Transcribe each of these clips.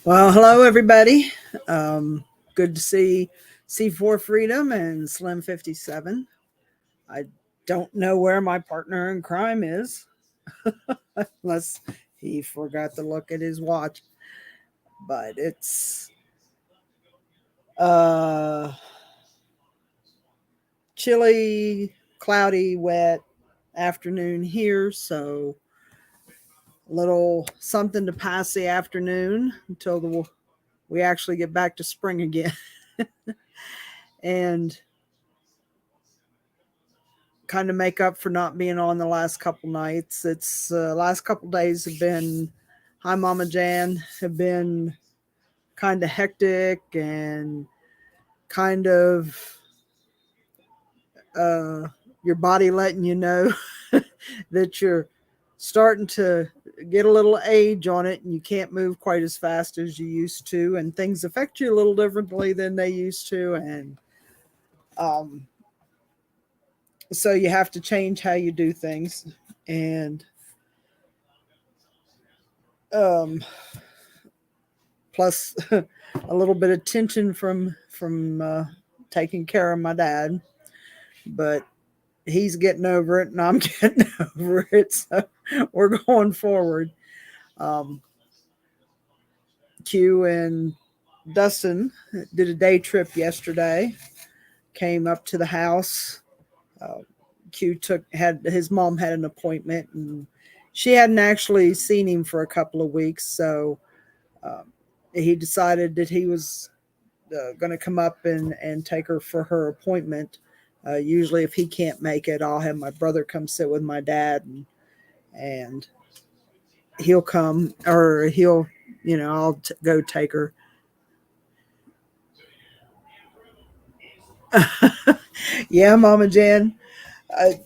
Well, hello everybody. Good to see C4 Freedom and Slim 57. I don't know where my partner in crime is, unless he forgot to look at his watch. But it's uh, chilly, cloudy, wet afternoon here, so a little something to pass the afternoon until we actually get back to spring again. And kind of make up for not being on the last couple nights. It's last couple days have been, hi Mama Jan, have been kind of hectic and kind of uh, your body letting you know that you're starting to get a little age on it and you can't move quite as fast as you used to, and things affect you a little differently than they used to. And um, so you have to change how you do things. And um, plus a little bit of tension from taking care of my dad, but he's getting over it and I'm getting over it, so we're going forward. um, Q and Dustin did a day trip yesterday, came up to the house. uh, Q took had his mom had an appointment, and she hadn't actually seen him for a couple of weeks, so um, he decided that he was going to come up and take her for her appointment. Usually, if he can't make it, I'll have my brother come sit with my dad, and he'll come, or I'll go take her. Yeah, Mama Jan, I,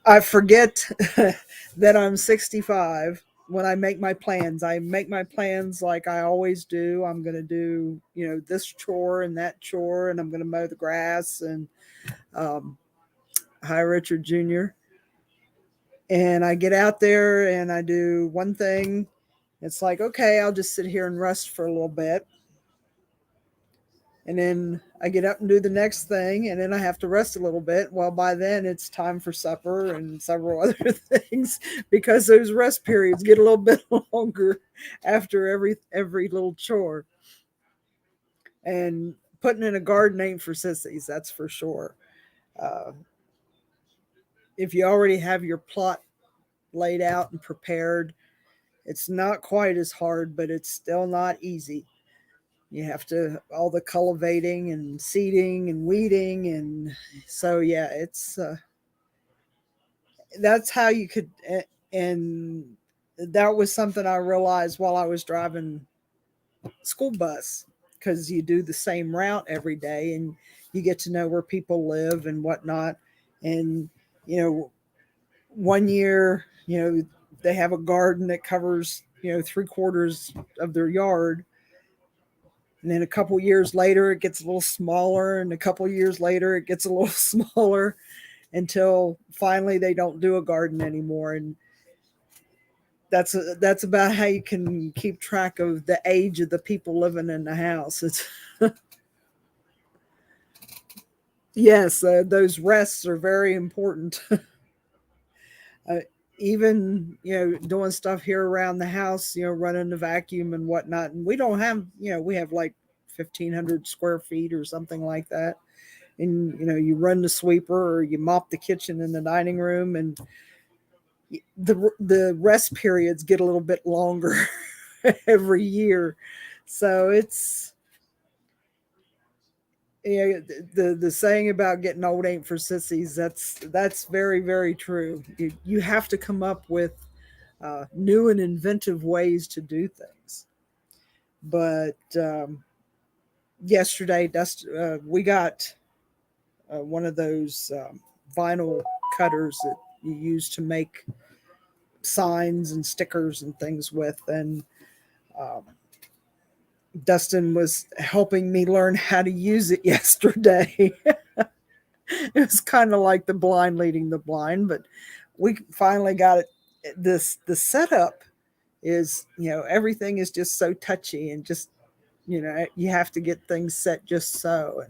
I forget that I'm 65 when I make my plans. I make my plans like I always do. I'm going to do, this chore and that chore, and I'm going to mow the grass. And um, hi, Richard Jr. And I get out there and I do one thing. It's like, okay, I'll just sit here and rest for a little bit. And then I get up and do the next thing, and then I have to rest a little bit. Well, by then it's time for supper and several other things, because those rest periods get a little bit longer after every little chore. And putting in a garden ain't for sissies, that's for sure. Uh, if you already have your plot laid out and prepared, it's not quite as hard, but it's still not easy. You have to all the cultivating and seeding and weeding, and so yeah, it's that's how you could. And that was something I realized while I was driving school bus, because you do the same route every day and you get to know where people live and whatnot. And you know, one year, they have a garden that covers, 3/4 of their yard. And then a couple years later, it gets a little smaller, and a couple years later, it gets a little smaller, until finally they don't do a garden anymore. And that's about how you can keep track of the age of the people living in the house. It's yes, those rests are very important. uh, Even doing stuff here around the house, running the vacuum and whatnot. And we don't have, we have like 1,500 square feet or something like that. And you run the sweeper or you mop the kitchen and the dining room, and the rest periods get a little bit longer every year. So it's, the saying about getting old ain't for sissies. That's very, very true. You have to come up with new and inventive ways to do things. But yesterday, we got one of those vinyl cutters that you use to make signs and stickers and things with. And um, Dustin was helping me learn how to use it yesterday. It was kind of like the blind leading the blind, but we finally got it. The setup is, everything is just so touchy and just You have to get things set just so.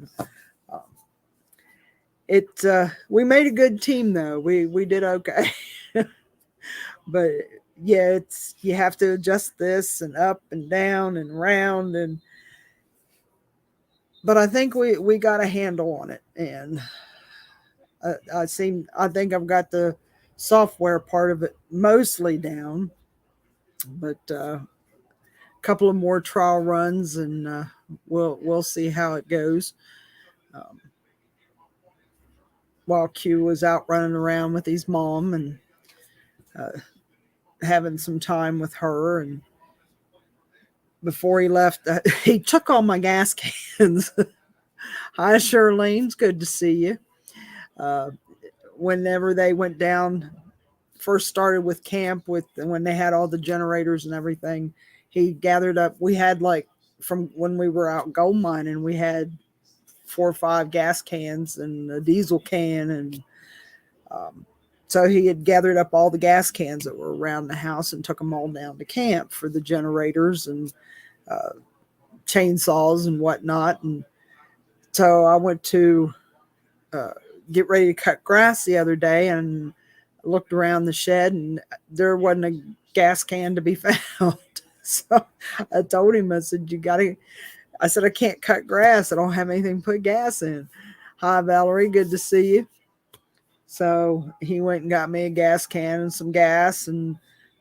And um, we made a good team though. We did okay. But yeah, you have to adjust this and up and down and round. And but I think we got a handle on it. And I think I've got the software part of it mostly down. But a couple of more trial runs, and we'll see how it goes. Um, while Q was out running around with his mom and uh, having some time with her, and before he left, he took all my gas cans. Hi, Charlene. It's good to see you. Uh, Whenever they went down, first started with camp, with when they had all the generators and everything, he gathered up. We had like from when we were out gold mining, we had 4 or 5 gas cans and a diesel can, and um, so he had gathered up all the gas cans that were around the house and took them all down to camp for the generators and uh, chainsaws and whatnot. And so I went to uh, get ready to cut grass the other day and looked around the shed, and there wasn't a gas can to be found. So I told him, I said, I said, I can't cut grass. I don't have anything to put gas in. Hi, Valerie. Good to see you. So he went and got me a gas can and some gas and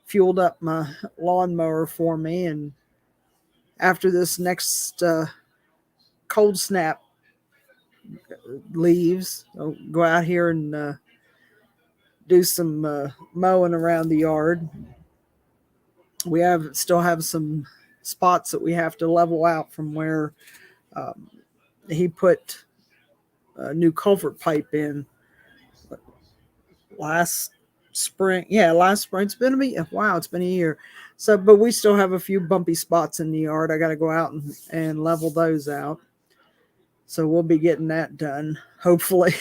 fueled up my lawnmower for me. And after this next cold snap leaves, I'll go out here and do some mowing around the yard. We still have some spots that we have to level out from where um, he put a new culvert pipe in last spring. Yeah, last spring. It's been a year. So, but we still have a few bumpy spots in the yard. I got to go out and level those out. So we'll be getting that done, hopefully.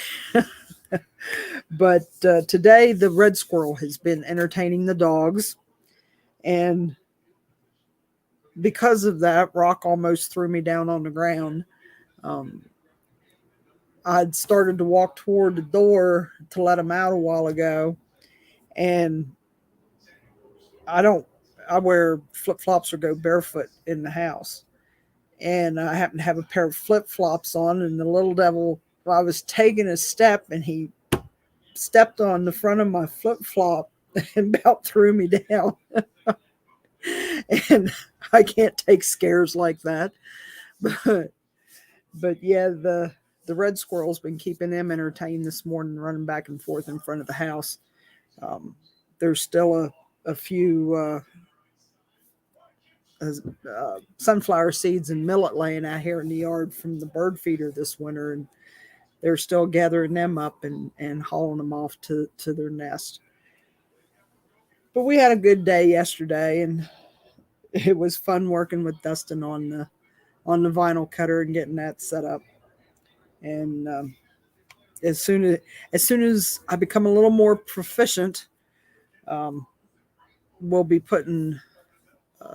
But today, the red squirrel has been entertaining the dogs. And because of that, Rock almost threw me down on the ground. Um, I'd started to walk toward the door to let him out a while ago. And I wear flip flops or go barefoot in the house. And I happened to have a pair of flip flops on, and the little devil, I was taking a step, and he stepped on the front of my flip flop and about threw me down. And I can't take scares like that. But yeah, the red squirrel's been keeping them entertained this morning, running back and forth in front of the house. There's still a few sunflower seeds and millet laying out here in the yard from the bird feeder this winter, and they're still gathering them up and hauling them off to their nest. But we had a good day yesterday, and it was fun working with Dustin on the vinyl cutter and getting that set up. And as soon as I become a little more proficient, um, we'll be putting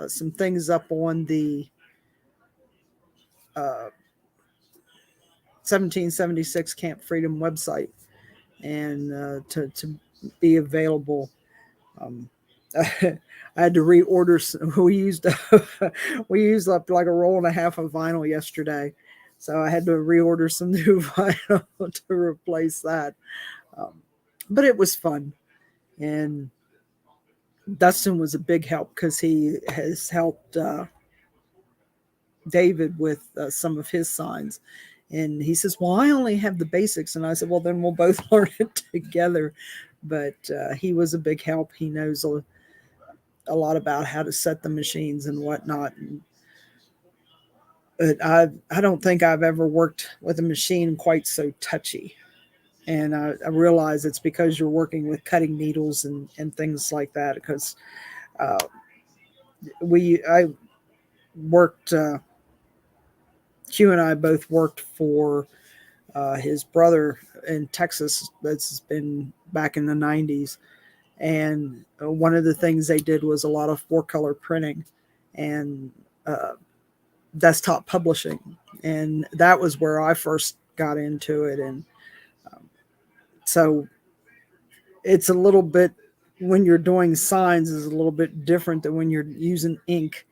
some things up on the 1776 Camp Freedom website, and to be available. Um, I had to reorder. We used up like a roll and a half of vinyl yesterday, so I had to reorder some new vinyl to replace that. Um, but it was fun, and Dustin was a big help because he has helped David with some of his signs. And he says, well, I only have the basics. And I said, well, then we'll both learn it together. But he was a big help. He knows a lot about how to set the machines and whatnot. But I don't think I've ever worked with a machine quite so touchy. And I realize it's because you're working with cutting needles and things like that. Because uh, I worked, Q and I both worked for his brother in Texas. That's been back in the 90s. And one of the things they did was a lot of 4-color printing. And desktop publishing, and that was where I first got into it. And so it's a little bit, when you're doing signs, is a little bit different than when you're using ink,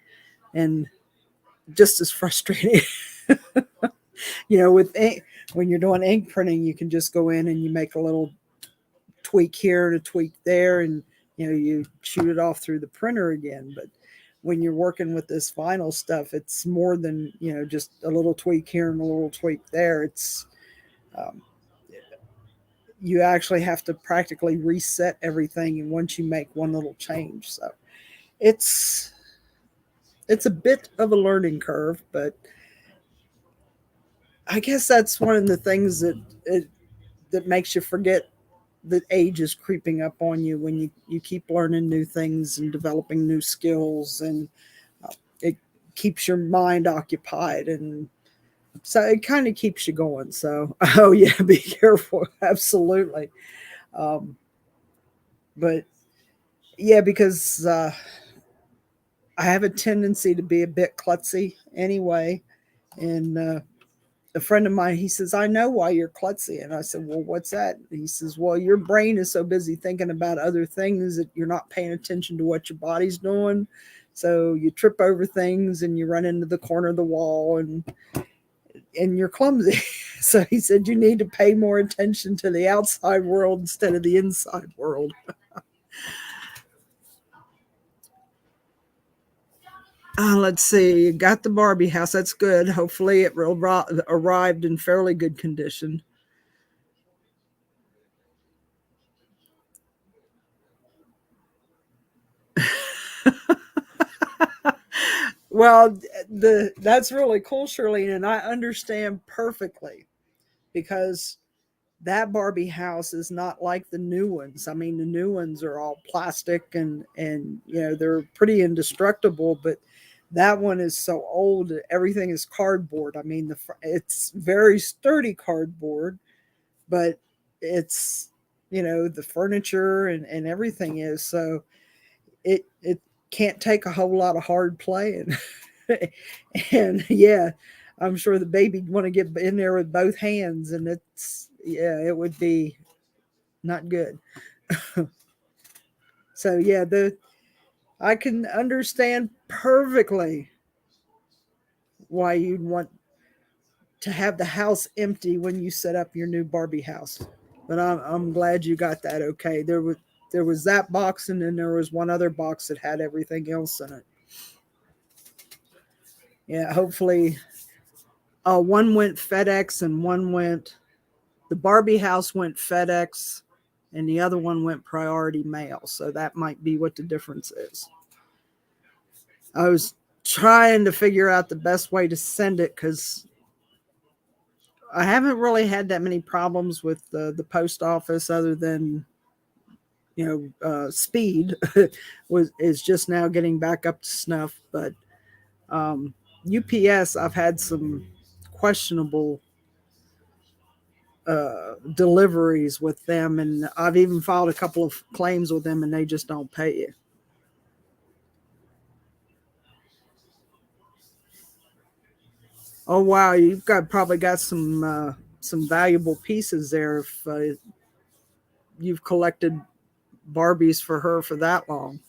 and just as frustrating. With ink, when you're doing ink printing, you can just go in and you make a little tweak here and a tweak there, and you shoot it off through the printer again. But when you're working with this vinyl stuff, it's more than just a little tweak here and a little tweak there. It's um, you actually have to practically reset everything, and once you make one little change, so it's it's a bit of a learning curve. But I guess that's one of the things that makes you forget that age is creeping up on you, when you keep learning new things and developing new skills, and it keeps your mind occupied, and so it kind of keeps you going. So oh yeah, be careful. Absolutely. um, but yeah, because I have a tendency to be a bit klutzy anyway. And a friend of mine, he says, I know why you're klutzy. And I said, well, what's that? He says, well, your brain is so busy thinking about other things that you're not paying attention to what your body's doing. So you trip over things and you run into the corner of the wall, and you're clumsy. So he said, you need to pay more attention to the outside world instead of the inside world. Let's see. Got the Barbie house. That's good. Hopefully, it arrived in fairly good condition. Well, that's really cool, Shirley, and I understand perfectly, because that Barbie house is not like the new ones. I mean, the new ones are all plastic, and they're pretty indestructible, but that one is so old. Everything is cardboard. I mean, it's very sturdy cardboard, but it's the furniture and everything is so, it can't take a whole lot of hard playing. And yeah, I'm sure the baby want to get in there with both hands, and it would be not good. So yeah, the I can understand perfectly why you'd want to have the house empty when you set up your new Barbie house. But I'm glad you got that okay. There was that box, and then there was one other box that had everything else in it. Yeah, hopefully, one went FedEx and one went, the Barbie house went FedEx, and the other one went priority mail. So that might be what the difference is. I was trying to figure out the best way to send it, because I haven't really had that many problems with the post office, other than speed is just now getting back up to snuff. But UPS, I've had some questionable deliveries with them, and I've even filed a couple of claims with them, and they just don't pay you. Oh wow, you've got probably got some valuable pieces there if you've collected Barbies for her for that long.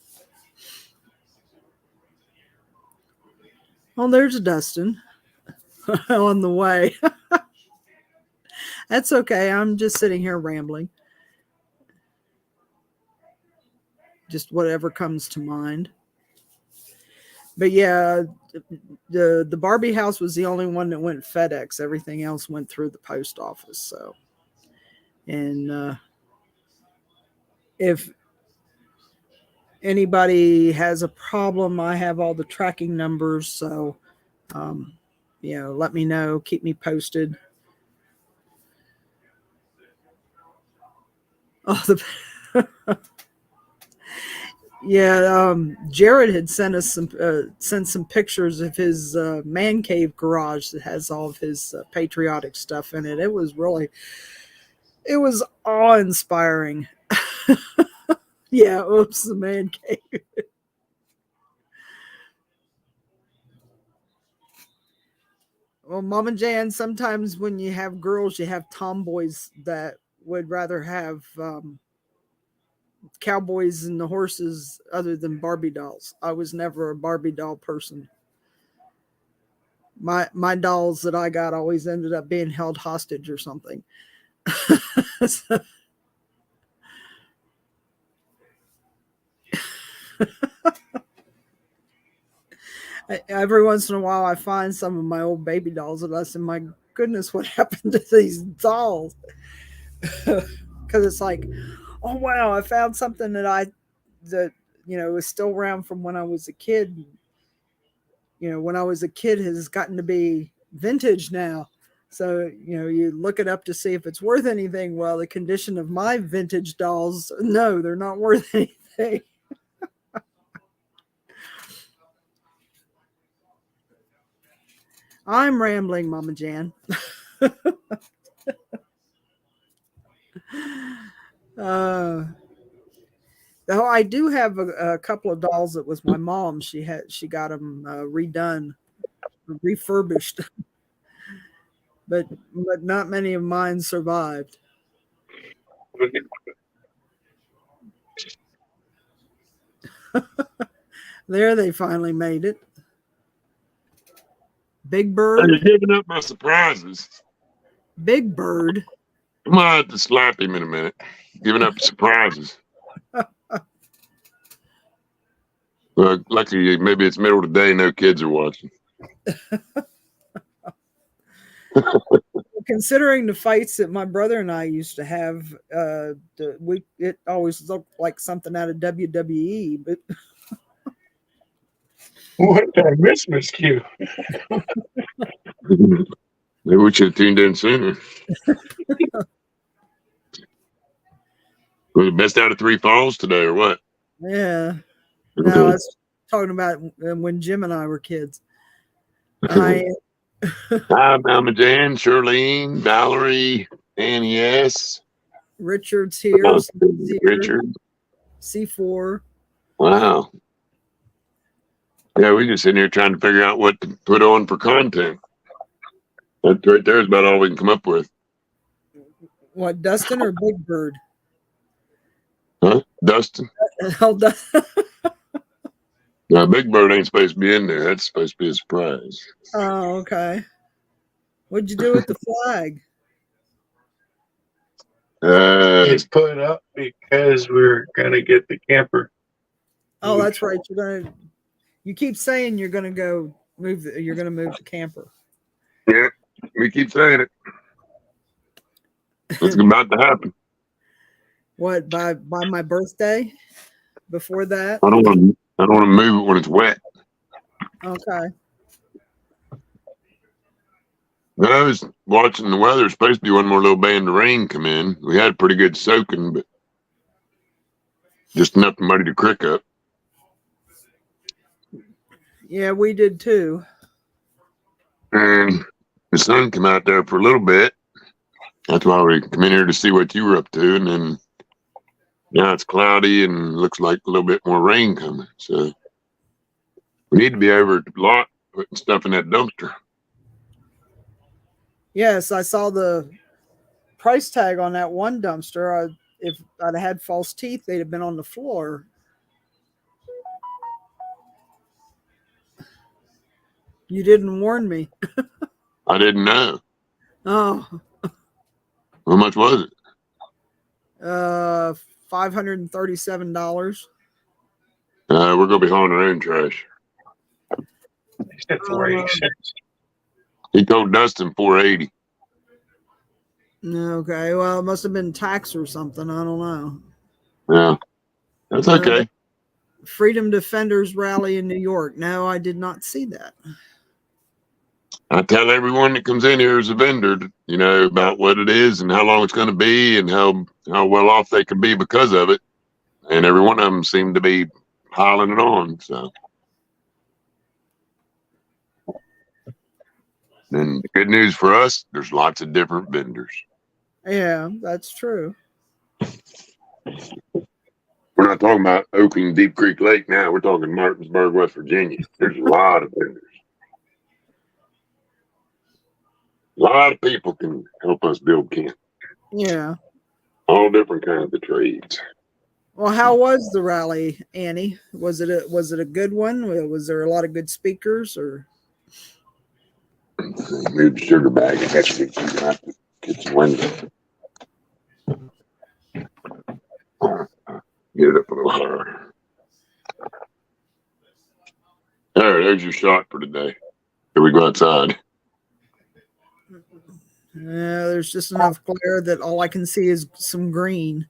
Oh, there's Dustin on the way. That's okay. I'm just sitting here rambling, just whatever comes to mind. But yeah, the Barbie house was the only one that went FedEx. Everything else went through the post office. So, and if anybody has a problem, I have all the tracking numbers. So, um, let me know. Keep me posted. Oh, yeah. Jared had sent some pictures of his man cave garage that has all of his patriotic stuff in it. It was awe inspiring. Yeah, oops, the man cave. Well, Mama Jan, sometimes when you have girls, you have tomboys that would rather have cowboys and the horses other than Barbie dolls. I was never a Barbie doll person. My dolls that I got always ended up being held hostage or something. So, every once in a while, I find some of my old baby dolls, and I say, "My goodness, what happened to these dolls?" Because it's like, oh wow, I found something that was still around from when I was a kid. When I was a kid has gotten to be vintage now. So, you look it up to see if it's worth anything. Well, the condition of my vintage dolls, no, they're not worth anything. I'm rambling, Mama Jan. Though I do have a couple of dolls that was my mom. She got them redone, refurbished, but not many of mine survived. There, they finally made it. Big Bird. You're giving up my surprises. Big Bird. I'm gonna have to slap him in a minute. Giving up surprises. Well, luckily, maybe it's middle of the day, no kids are watching. Considering the fights that my brother and I used to have, it always looked like something out of WWE. But what a Christmas cue! Maybe we should have tuned in sooner. Was it best out of three falls today, or what? Yeah, no, I was talking about when Jim and I were kids. Hi, Mama Jan, Charlene, Valerie, Annie S. Richard's here. Richard. C4. Wow. Yeah, we're just sitting here trying to figure out what to put on for content. That right there is about all we can come up with. What, Dustin or Big Bird? Huh? Dustin? No, Big Bird ain't supposed to be in there. That's supposed to be a surprise. Oh, okay. What'd you do with the flag? It's put up because we're gonna get the camper. Oh, that's right. You keep saying you're gonna go move. You're gonna move the camper. Yeah, we keep saying it. It's about to happen. What, by my birthday? Before that? I don't want to move it when it's wet. Okay. I was watching the weather. It's supposed to be one more little band of rain come in. We had pretty good soaking, but just enough to muddy the creek up. Yeah, we did too. And the sun came out there for a little bit. That's why we come in here to see what you were up to. And then now it's cloudy and looks like a little bit more rain coming. So we need to be over at the lot putting stuff in that dumpster. Yes, I saw the price tag on that one dumpster. If I'd had false teeth, they'd have been on the floor. You didn't warn me. I didn't know. Oh. How much was it? $537. We're gonna be hauling our own trash. He said 486. He told Dustin 480. Okay, well, it must have been tax or something. I don't know. Yeah, that's okay. Freedom Defenders Rally in New York. No, I did not see that. I tell everyone that comes in here as a vendor, about what it is and how long it's going to be and how well off they can be because of it. And every one of them seem to be piling it on. So, and the good news for us, there's lots of different vendors. Yeah, that's true. We're not talking about Oaking, Deep Creek Lake now. We're talking Martinsburg, West Virginia. There's a lot of vendors. A lot of people can help us build camp. Yeah. All different kinds of trades. Well, how was the rally, Annie? Was it a good one? Was there a lot of good speakers or? Move the sugar bag and that's what you got the kitchen window. Get it up a little higher. There, there's your shot for today. Here we go outside. Yeah, there's just enough glare that all I can see is some green.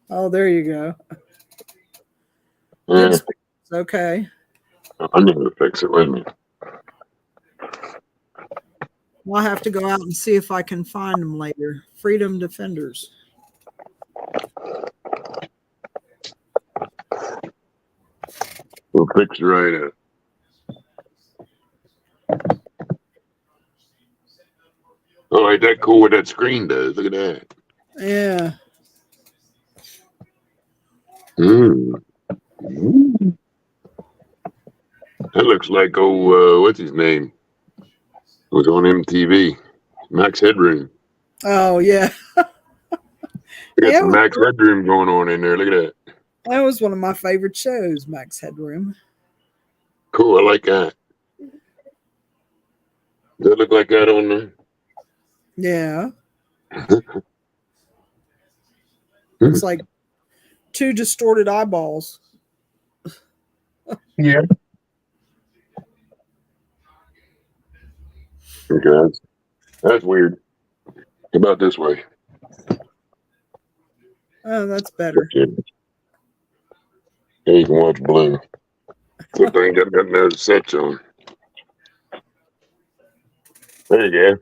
Oh, there you go. Yeah, Okay. I need to fix it with me. I'll have to go out and see if I can find them later. Freedom Defenders. We'll fix it right up. Oh, ain't that cool what that screen does? Look at that. Yeah. That looks like what's his name? Was on MTV. Max Headroom. Oh yeah. We got Yeah, some Max Headroom going on in there. Look at that. that was one of my favorite shows, Max Headroom. Cool. I like that. Does that look like that on there? Yeah. It's like two distorted eyeballs. Yeah. Okay, that's weird. How about this way? Oh, that's better. Yeah, you can watch Blue. Good thing got no sets on. There you go.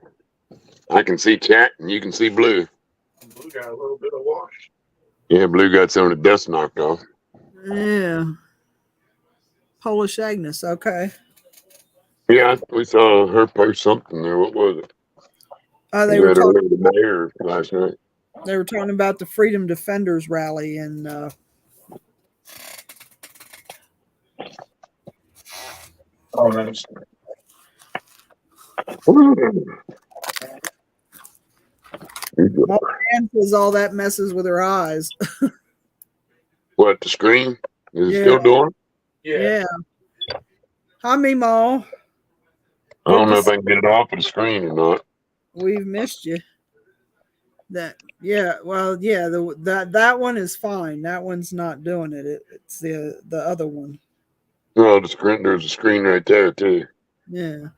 I can see chat and you can see Blue. Blue got a little bit of wash. Yeah, Blue got some of the dust knocked off. Yeah. Polish Agnes. Okay. Yeah, we saw her post something there. What was it? They You were read it talking. over today or last night? They were talking about the Freedom Defenders rally and Oh, nice. my friend says all that messes with her eyes. What, the screen? Is it Yeah. still doing? Yeah. Yeah. Hi, Mimo. I don't know if I can get it off of the screen or not. We've missed you. Well, that one is fine. That one's not doing it. It's the other one. No, the screen. There's a screen right there too. Yeah.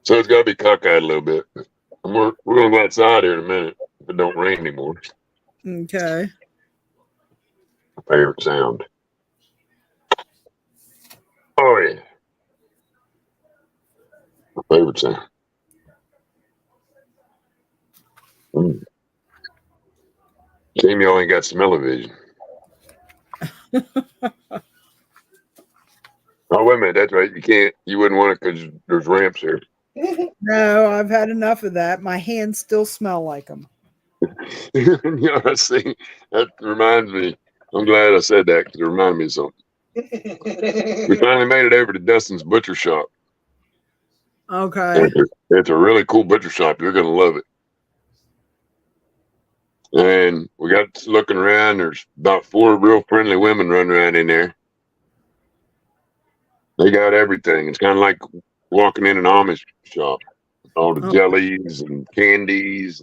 So it's got to be cockeyed a little bit. We're gonna go outside here in a minute if it don't rain anymore. Okay. My favorite sound. Oh yeah, my favorite sound. Shame you only got smell-o-vision. Oh wait a minute, that's right. You can't. You wouldn't want it because there's ramps here. No, I've had enough of that. My hands still smell like them. You know, see, that reminds me. I'm glad I said that because it reminded me of something. We finally made it over to Dustin's Butcher Shop. Okay. It's a really cool butcher shop. You're gonna love it. And we got looking around. There's about 4 real friendly women running around in there. They got everything. It's kind of like walking in an Amish shop. All the jellies and candies.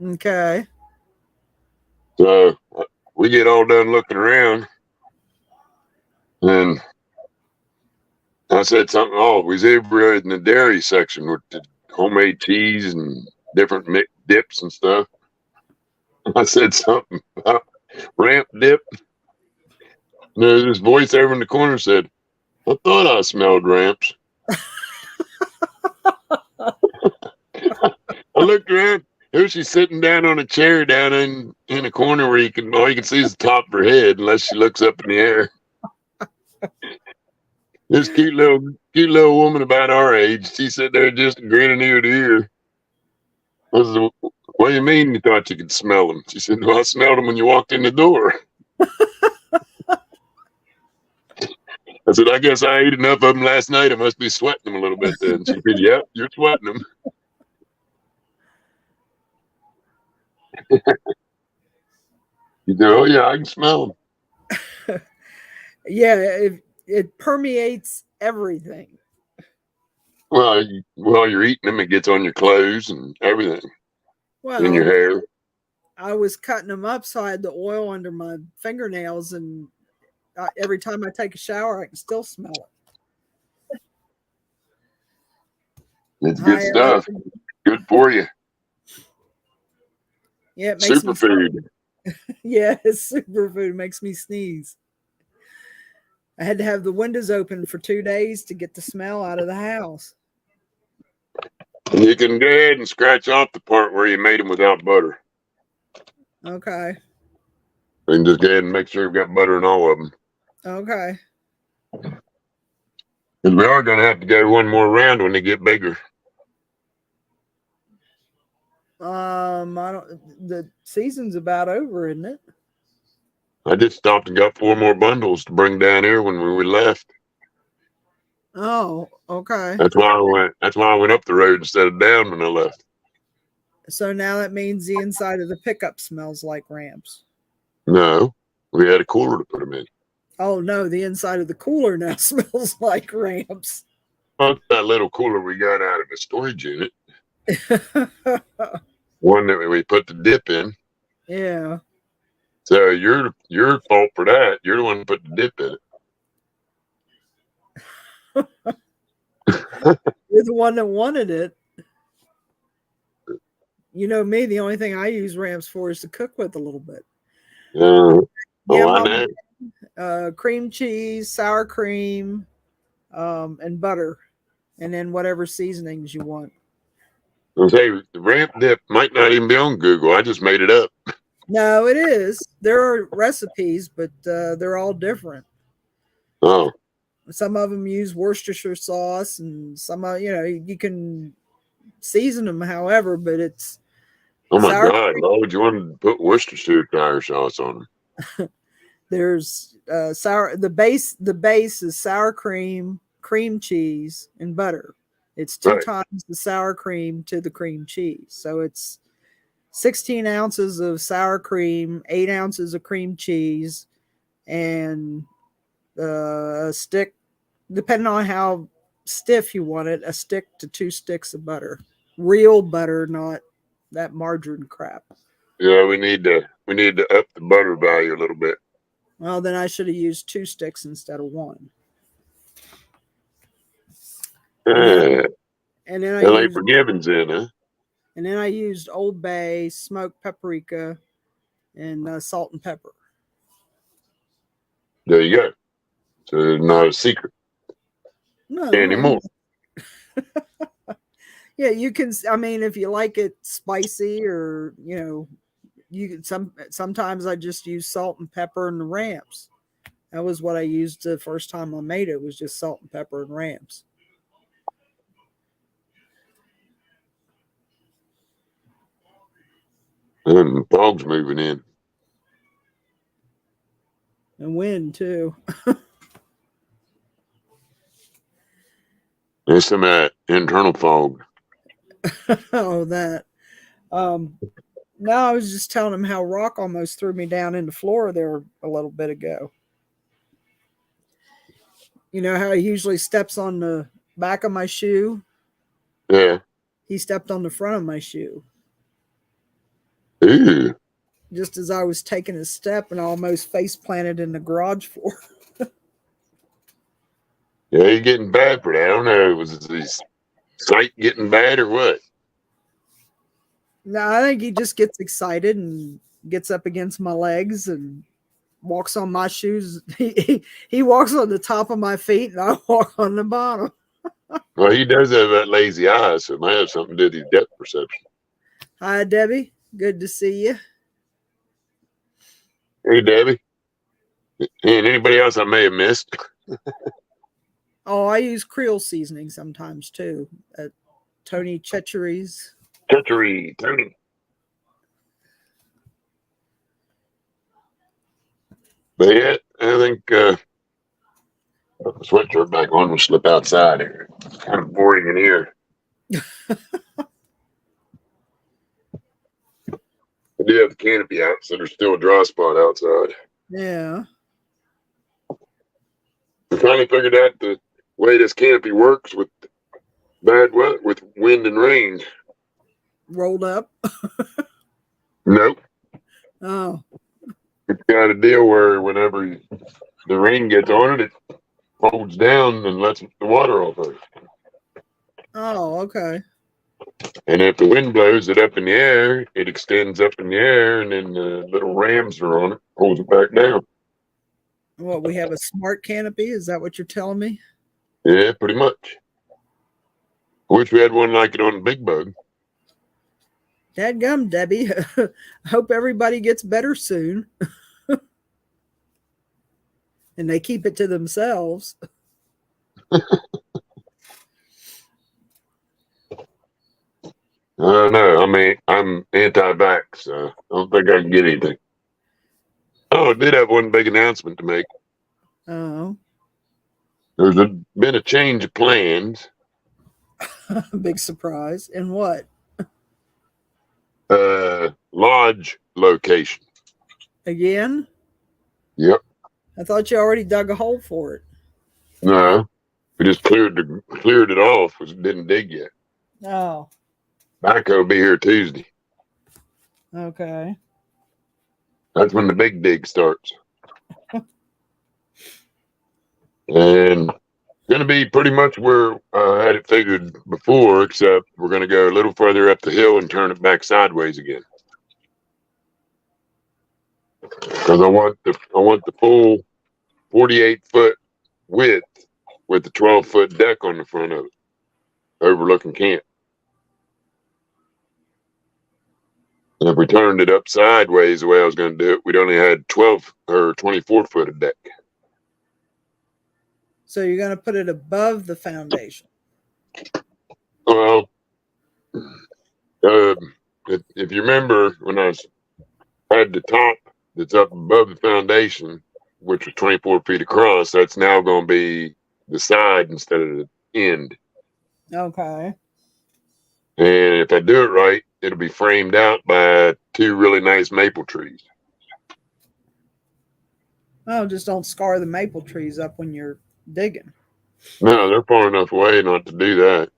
Okay. So we get all done looking around. And I said something. Oh, we was over in the dairy section with the homemade cheese and different dips and stuff. I said something about ramp dip. And there's this voice over in the corner said, I thought I smelled ramps. I looked around. Here she's sitting down on a chair down in a corner where all you can see is the top of her head unless she looks up in the air. This cute little woman about our age. She sat there just grinning ear to ear. I said, what do you mean you thought you could smell them? She said, well, I smelled them when you walked in the door. I said, I guess I ate enough of them last night. I must be sweating them a little bit then. She said, yep, you're sweating them. You said, oh, yeah, I can smell them. Yeah, it permeates everything. Well, while you're eating them, it gets on your clothes and everything, in your Well, hair. I was cutting them up, so I had the oil under my fingernails, and every time I take a shower, I can still smell it. It's good stuff. Good for you. Yeah, it makes Superfood. Yeah, it's superfood. It makes me sneeze. I had to have the windows open for 2 days to get the smell out of the house. You can go ahead and scratch off the part where you made them without butter. Okay. You can just go ahead and make sure you've got butter in all of them. Okay. Because we are going to have to go one more round when they get bigger. I don't. The season's about over, isn't it? I just stopped and got 4 more bundles to bring down here when we left. Oh, okay. That's why I went up the road instead of down when I left. So now that means the inside of the pickup smells like ramps. No, we had a cooler to put them in. Oh no, the inside of the cooler now smells like ramps. Well, that little cooler we got out of the storage unit. One that we put the dip in. Yeah. So your fault for that. You're the one who put the dip in it. You're the one that wanted it. You know me, the only thing I use ramps for is to cook with a little bit. I know. Cream cheese, sour cream, and butter, and then whatever seasonings you want. I'll say the ramp dip might not even be on Google. I just made it up. No, it is. There are recipes, but they're all different. Oh. Some of them use Worcestershire sauce, and some you can season them however, but it's oh my God, why would you want to put Worcestershire sauce on them? There's the base is sour cream, cream cheese, and butter. It's 2 times the sour cream to the cream cheese. So it's 16 ounces of sour cream, 8 ounces of cream cheese, and a stick, depending on how stiff you want it, a stick to 2 sticks of butter. Real butter, not that margarine crap. Yeah, we need to up the butter value a little bit. Well, then I should have used 2 sticks instead of 1. And then LA Forgiven's in, huh? And then I used Old Bay, smoked paprika, and salt and pepper. There you go. So it's not a secret anymore. Yeah, you can. I mean, if you like it spicy, or you can. Sometimes I just use salt and pepper and the ramps. That was what I used the first time I made it. Was just salt and pepper and ramps. And the fog's moving in. And wind too. There's some of that internal fog. Oh, that. No, I was just telling him how Rock almost threw me down in the floor there a little bit ago. You know how he usually steps on the back of my shoe? Yeah. He stepped on the front of my shoe. Ooh. Just as I was taking a step, and I almost face planted in the garage floor. Yeah, you're getting bad for that. I don't know. Was his sight getting bad or what? No, I think he just gets excited and gets up against my legs and walks on my shoes. He walks on the top of my feet, and I walk on the bottom. Well, he does have that lazy eye, so it might have something to do with his depth perception. Hi, Debbie. Good to see you. Hey, Debbie. And anybody else I may have missed? Oh, I use Creole seasoning sometimes too. At Tony Chechery's. Tony. But yeah, I think Put the sweatshirt back on, we'll slip outside here. It's kind of boring in here. I do have the canopy out, so there's still a dry spot outside. Yeah. We finally figured out the way this canopy works with bad weather, with wind and rain. Rolled up. Nope. Oh. It's got a deal where whenever the rain gets on it, it folds down and lets the water off of it. Oh, okay. And if the wind blows it up in the air, it extends up in the air, and then the little rams are on it, pulls it back down. What, we have a smart canopy? Is that what you're telling me? Yeah, pretty much. I wish we had one like it on the Big Bug. Dadgum, Debbie. Hope everybody gets better soon. And they keep it to themselves. No, I mean, I'm anti-vax, so I don't think I can get anything. Oh, I did have one big announcement to make. Oh, There's been a change of plans. big surprise. And what? Lodge location. Again? Yep. I thought you already dug a hole for it. No, we just cleared it off. We didn't dig yet. Oh, Backhoe will be here Tuesday. okay. That's when the big dig starts. And going to be pretty much where I had it figured before, except we're going to go a little further up the hill and turn it back sideways again. Because I want the full 48-foot width with the 12-foot deck on the front of it, overlooking camp. And if we turned it up sideways the way I was going to do it, we'd only had 12 or 24-foot of deck. So you're going to put it above the foundation. Well, if you remember when I had the top that's up above the foundation, which was 24 feet across, that's now going to be the side instead of the end. Okay. And if I do it right, it'll be framed out by 2 really nice maple trees. Oh, just don't scar the maple trees up when you're digging. No, they're far enough away not to do that.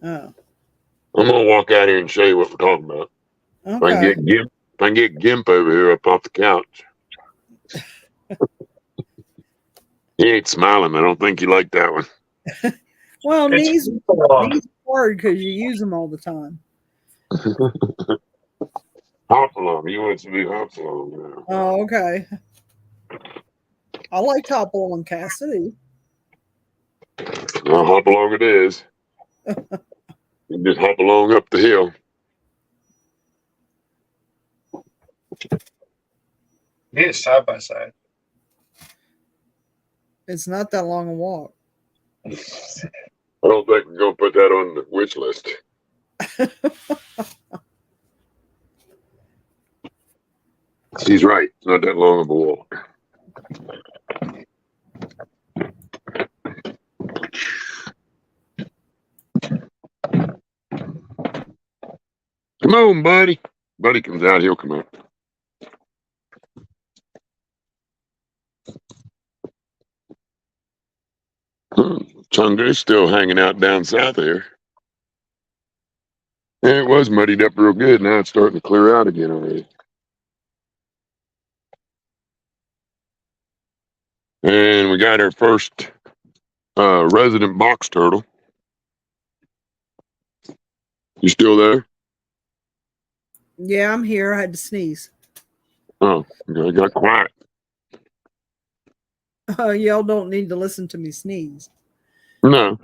Oh, I'm going to walk out here and show you what we're talking about. If okay. I can get Gimp over here up off the couch. He ain't smiling. I don't think he liked that one. Well, It's knees long. are hard because you use them all the time. Hopalong. He wants to be Hopalong now. Oh, okay. I like Hopalong Cassidy. Well, Hopalong it is. You just hop along up the hill. It is side by side. It's not that long a walk. I don't think we're going to put that on the wish list. She's right. It's not that long of a walk. Come on, buddy. Buddy comes out, he'll come out. Chunga's still hanging out down south here. And it was muddied up real good. Now it's starting to clear out again already. And we got our first resident box turtle. You still there? Yeah, I'm here. I had to sneeze. Oh, I got quiet. Y'all don't need to listen to me sneeze. No,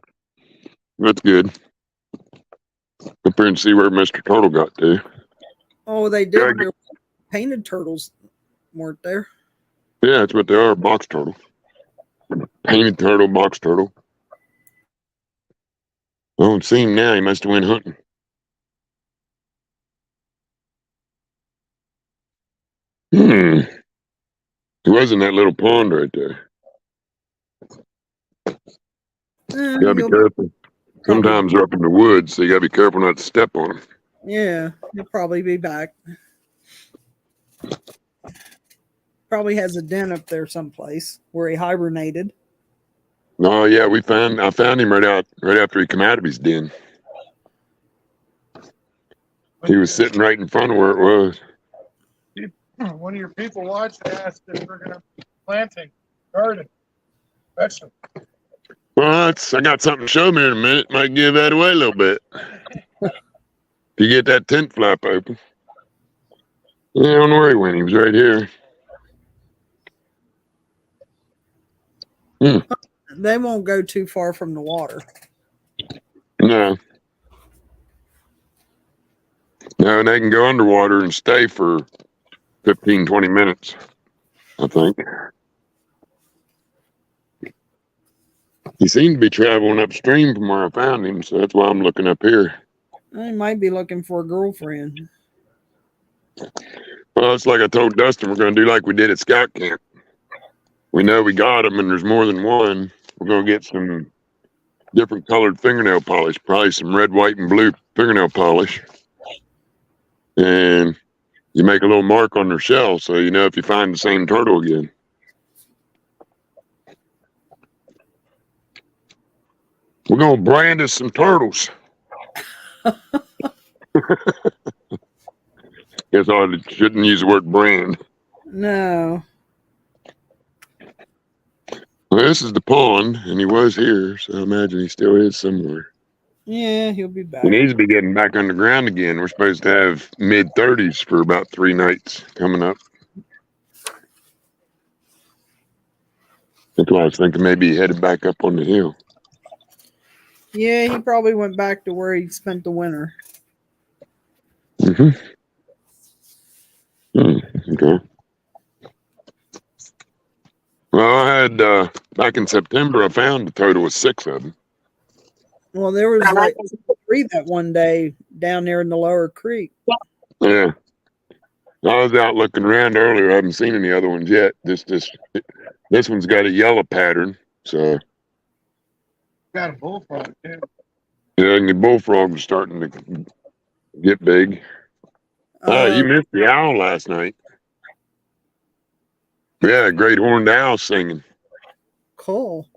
that's good. Up there and see where Mr. Turtle got to. Oh, they did. Yeah, There were painted turtles, weren't there? Yeah, that's what they are, box turtle. Painted turtle, box turtle. I don't see him now. He must have went hunting. He was in that little pond right there. You gotta be You'll careful. Sometimes they're up in the woods, so you gotta be careful not to step on them. yeah, he'll probably be back. Probably has a den up there someplace where he hibernated. Oh yeah, I found him right after he come out of his den. He was sitting right in front of where it was. One of your people watched and asked if we're gonna be planting garden vegetables. Well, I got something to show me in a minute. Might give that away a little bit. If you get that tent flap open. Yeah, I don't know where he went. He was right here. They won't go too far from the water. No. No, and they can go underwater and stay for 15, 20 minutes, I think. He seemed to be traveling upstream from where I found him, so that's why I'm looking up here. He might be looking for a girlfriend. Well, it's like I told Dustin, we're going to do like we did at Scout Camp. We know we got them, and there's more than one. We're going to get some different colored fingernail polish, probably some red, white, and blue fingernail polish. And you make a little mark on their shell so you know if you find the same turtle again. We're going to brand us some turtles. Guess I shouldn't use the word brand. No. Well, this is the pond, and he was here, so I imagine he still is somewhere. Yeah, he'll be back. He needs to be getting back underground again. We're supposed to have mid-30s for about 3 nights coming up. That's why I was thinking maybe he headed back up on the hill. Yeah, he probably went back to where he spent the winter. Mm-hmm. Okay. Well, I had, back in September, I found a total of 6 of them. Well, there was like 3 that one day down there in the lower creek. Yeah. I was out looking around earlier. I haven't seen any other ones yet. This one's got a yellow pattern, so. Got a bullfrog too. Yeah, and the bullfrog was starting to get big. You missed the owl last night. Yeah, great horned owl singing. Cool.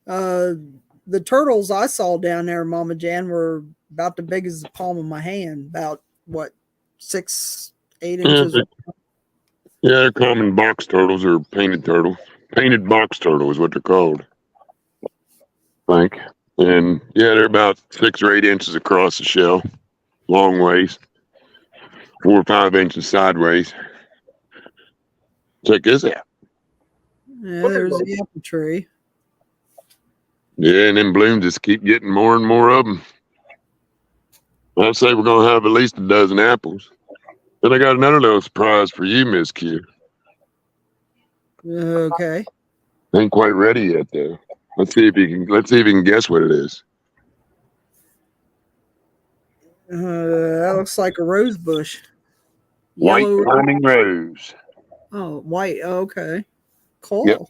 The turtles I saw down there, Mama Jan, were about the big as the palm of my hand. About what, 6, 8 inches? Yeah, they're common box turtles or painted turtle. Painted box turtle is what they're called, I think. And yeah, they're about 6 or 8 inches across the shell, long ways, 4 or 5 inches sideways. Check this out. Yeah, there's the apple tree. Yeah, and them blooms just keep getting more and more of them. I'd say we're going to have at least a dozen apples. Then I got another little surprise for you, Miss Q. Okay. Ain't quite ready yet, though. Let's see if you can guess what it is. That looks like a rose bush. White Yellow. climbing rose. Oh, white. Okay. Cool. Yep.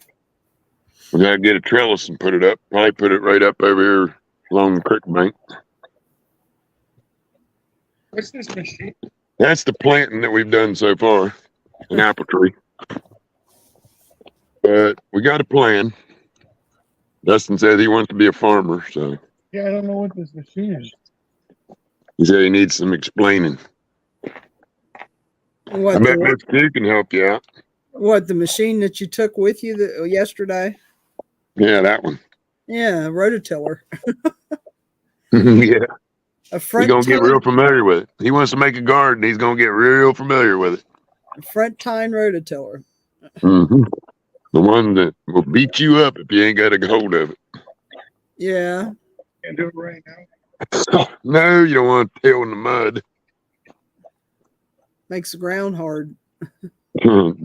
We gotta get a trellis and put it up. Probably put it right up over here along the creek bank. What's this machine? That's the planting that we've done so far. An apple tree. But we got a plan. Dustin said he wants to be a farmer, so Yeah, I don't know what this machine is. he said he needs some explaining. What, I bet Miss Q can help you out. what, the machine that you took with you yesterday? Yeah, that one. Yeah, rototiller. Yeah. A He's front gonna get tine, real familiar with it. He wants to make a garden. He's gonna get real familiar with it. front tine rototiller. Mm-hmm. The one that will beat you up if you ain't got a hold of it. Yeah. Can't do it right now. No, you don't want to tail in the mud. Makes the ground hard.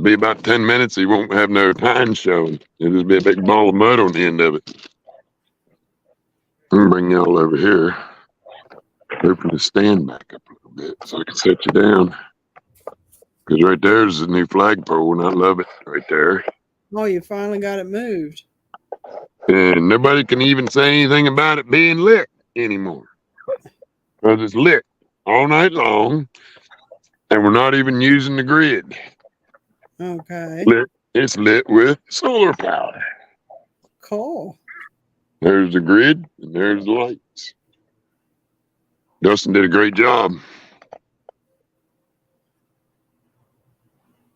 Be about 10 minutes. He won't have no tine showing. It'll just be a big ball of mud on the end of it. I'm gonna bring y'all over here. Open the stand back up a little bit so I can set you down. Because right there's the new flagpole, and I love it right there. Oh, you finally got it moved. And nobody can even say anything about it being lit anymore. Because it's lit all night long, and we're not even using the grid. Okay. It's lit with solar power. Cool. There's the grid, and there's the lights. Dustin did a great job.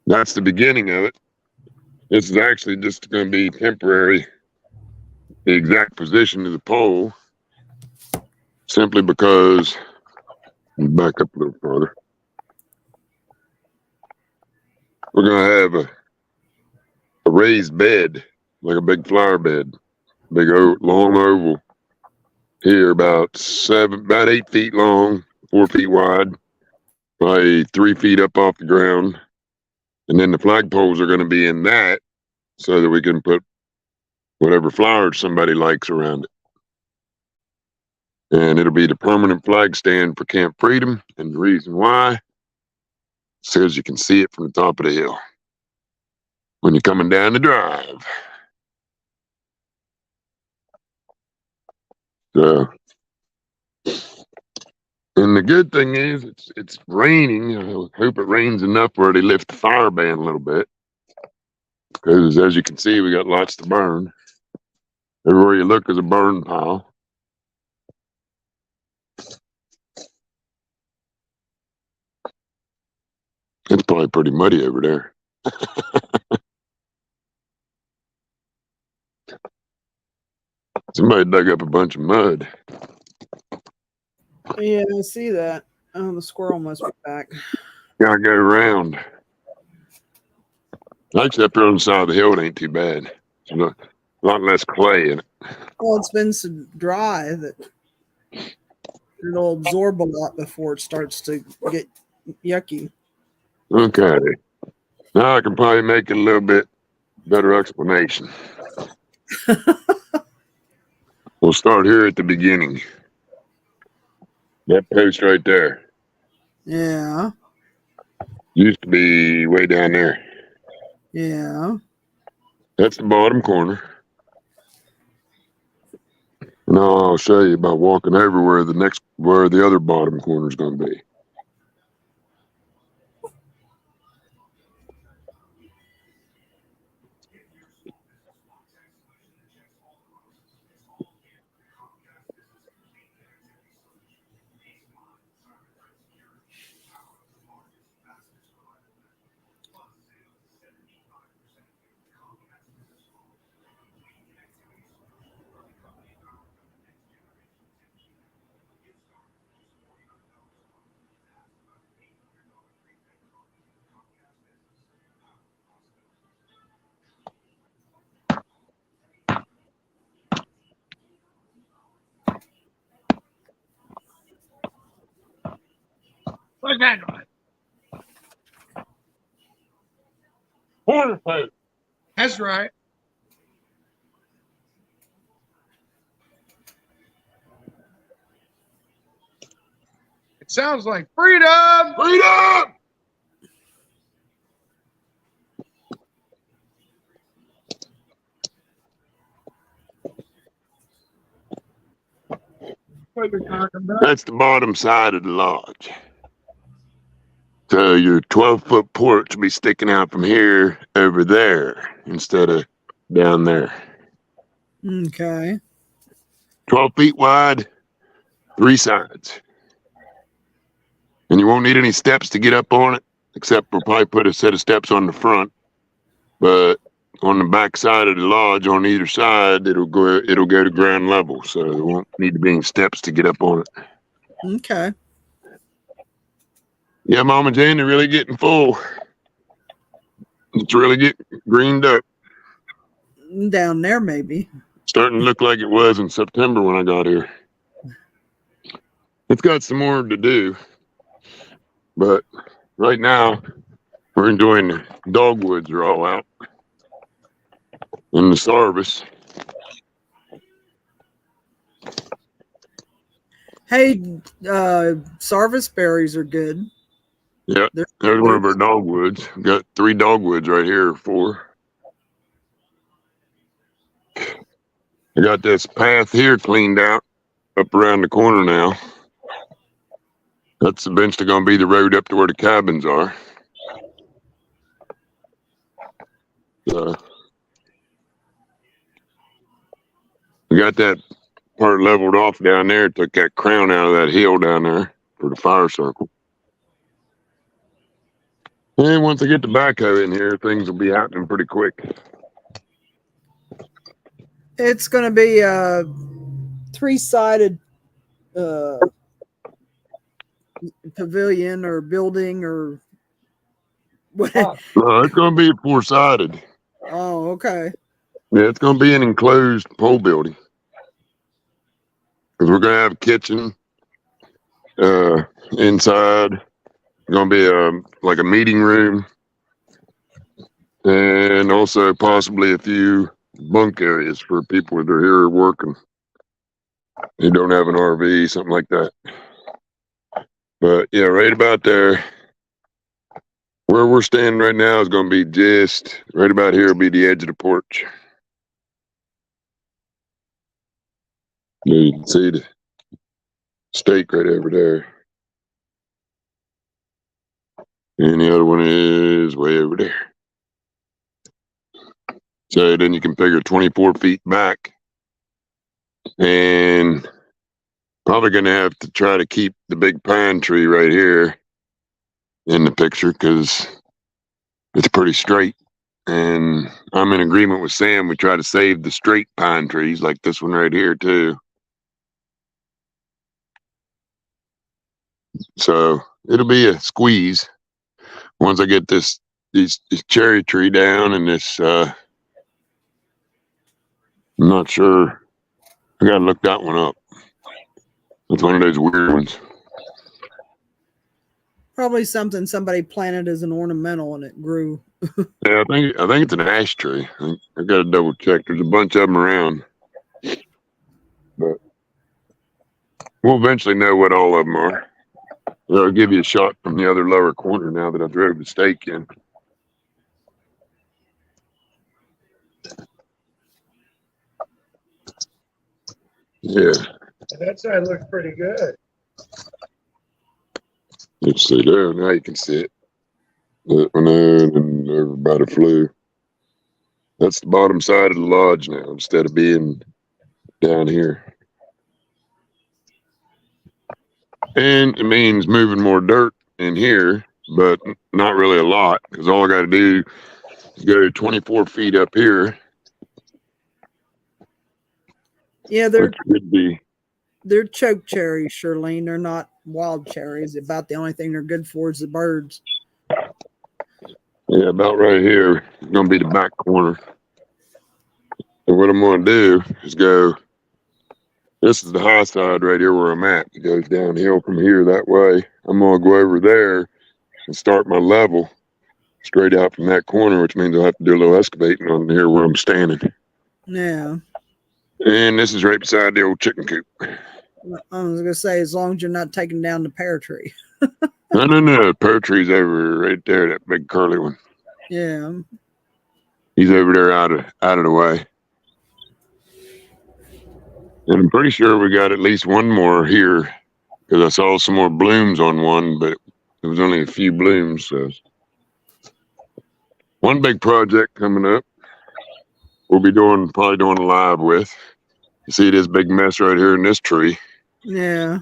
That's the beginning of it. This is actually just going to be temporary, the exact position of the pole, simply because, back up a little further, we're going to have a raised bed, like a big flower bed, big long oval here, about 8 feet long, 4 feet wide, probably 3 feet up off the ground. And then the flagpoles are going to be in that so that we can put whatever flowers somebody likes around it. And it'll be the permanent flag stand for Camp Freedom. And the reason why is because you can see it from the top of the hill when you're coming down the drive. So, and the good thing is it's raining. I hope it rains enough where they lift the fire ban a little bit. Because as you can see, we got lots to burn. Everywhere you look is a burn pile. It's probably pretty muddy over there. Somebody dug up a bunch of mud. Yeah, I see that. Oh, the squirrel must be back. Gotta go around. Actually, up here on the side of the hill, it ain't too bad. There's a lot less clay in it. Well, it's been so dry that it'll absorb a lot before it starts to get yucky. Okay. Now I can probably make it a little bit better explanation. We'll start here at the beginning. That post right there Yeah. used to be way down there. Yeah. That's the bottom corner. Now I'll show you by walking over where the other bottom corner is going to be. What's that noise? Corner post. That's right. It sounds like freedom. Freedom! What are you talking about? That's the bottom side of the lodge. So your 12-foot porch will be sticking out from here over there instead of down there. Okay. 12 feet wide, 3 sides. And you won't need any steps to get up on it, except we'll probably put a set of steps on the front. But on the back side of the lodge, on either side, it'll go to ground level. So there won't need to be any steps to get up on it. Okay. Yeah, Mama Jane, they're really getting full. It's really getting greened up. Down there, maybe. Starting to look like it was in September when I got here. It's got some more to do. But right now, we're enjoying the dogwoods are all out. And the sarvis. Hey, sarvis berries are good. Yeah, there's one of our dogwoods. We've got 3 dogwoods right here, 4. I got this path here cleaned out up around the corner now. That's eventually going to be the road up to where the cabins are. So we got that part leveled off down there. Took that crown out of that hill down there for the fire circle. And once I get the backhoe in here, things will be happening pretty quick. It's going to be a 3-sided pavilion or building or what? No, it's going to be 4-sided. Oh, okay. Yeah, it's going to be an enclosed pole building. Because we're going to have a kitchen inside. Going to be like a meeting room. And also possibly a few bunk areas for people that are here working. They don't have an RV, something like that. But yeah, right about there. Where we're standing right now is going to be just right about here will be the edge of the porch. You can see the stake right over there. And the other one is way over there. So then you can figure 24 feet back. And probably going to have to try to keep the big pine tree right here in the picture because it's pretty straight. And I'm in agreement with Sam. We try to save the straight pine trees like this one right here too. So it'll be a squeeze once I get this cherry tree down and this I'm not sure. I gotta look that one up. It's one of those weird ones. Probably something somebody planted as an ornamental and it grew. Yeah, I think it's an ash tree. I gotta double check. There's a bunch of them around, but we'll eventually know what all of them are. I'll give you a shot from the other lower corner now that I drove the stake in. Yeah. That side looks pretty good. Let's see there. Now you can see it. That one there and over by the flue. That's the bottom side of the lodge now instead of being down here. And it means moving more dirt in here, but not really a lot because all I got to do is go 24 feet up here. Yeah, Which would be they're choke cherries, Shirlene. They're not wild cherries. About the only thing they're good for is the birds. yeah, about right here. It's gonna be the back corner. And what I'm gonna do is go. This is the high side right here where I'm at. It goes downhill from here that way. I'm gonna go over there and start my level straight out from that corner, which means I'll have to do a little excavating on here where I'm standing. Yeah. And this is right beside the old chicken coop. I was gonna say, as long as you're not taking down the pear tree. No. Pear tree's over right there, that big curly one. Yeah. He's over there out of the way. And I'm pretty sure we got at least one more here because I saw some more blooms on one, but it was only a few blooms. So one big project coming up. We'll be probably doing a live with. You see this big mess right here in this tree. Yeah.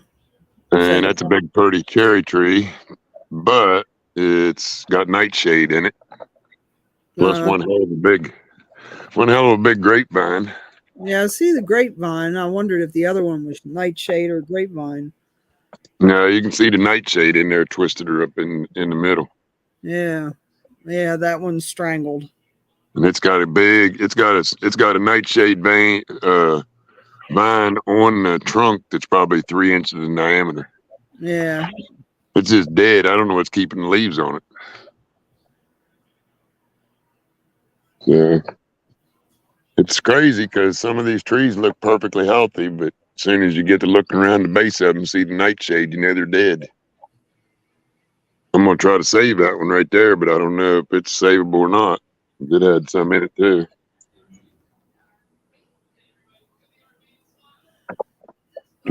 And that's a big pretty cherry tree, but it's got nightshade in it. Plus one hell of a big grapevine. Yeah, I see the grapevine. I wondered if the other one was nightshade or grapevine. No, you can see the nightshade in there, twisted her up in the middle. Yeah. Yeah, that one's strangled. And it's got a nightshade vine on the trunk that's probably 3 inches in diameter. Yeah. It's just dead. I don't know what's keeping the leaves on it. Yeah. It's crazy because some of these trees look perfectly healthy, but as soon as you get to looking around the base of them, see the nightshade, you know they're dead. I'm going to try to save that one right there, but I don't know if it's savable or not. It had some in it too.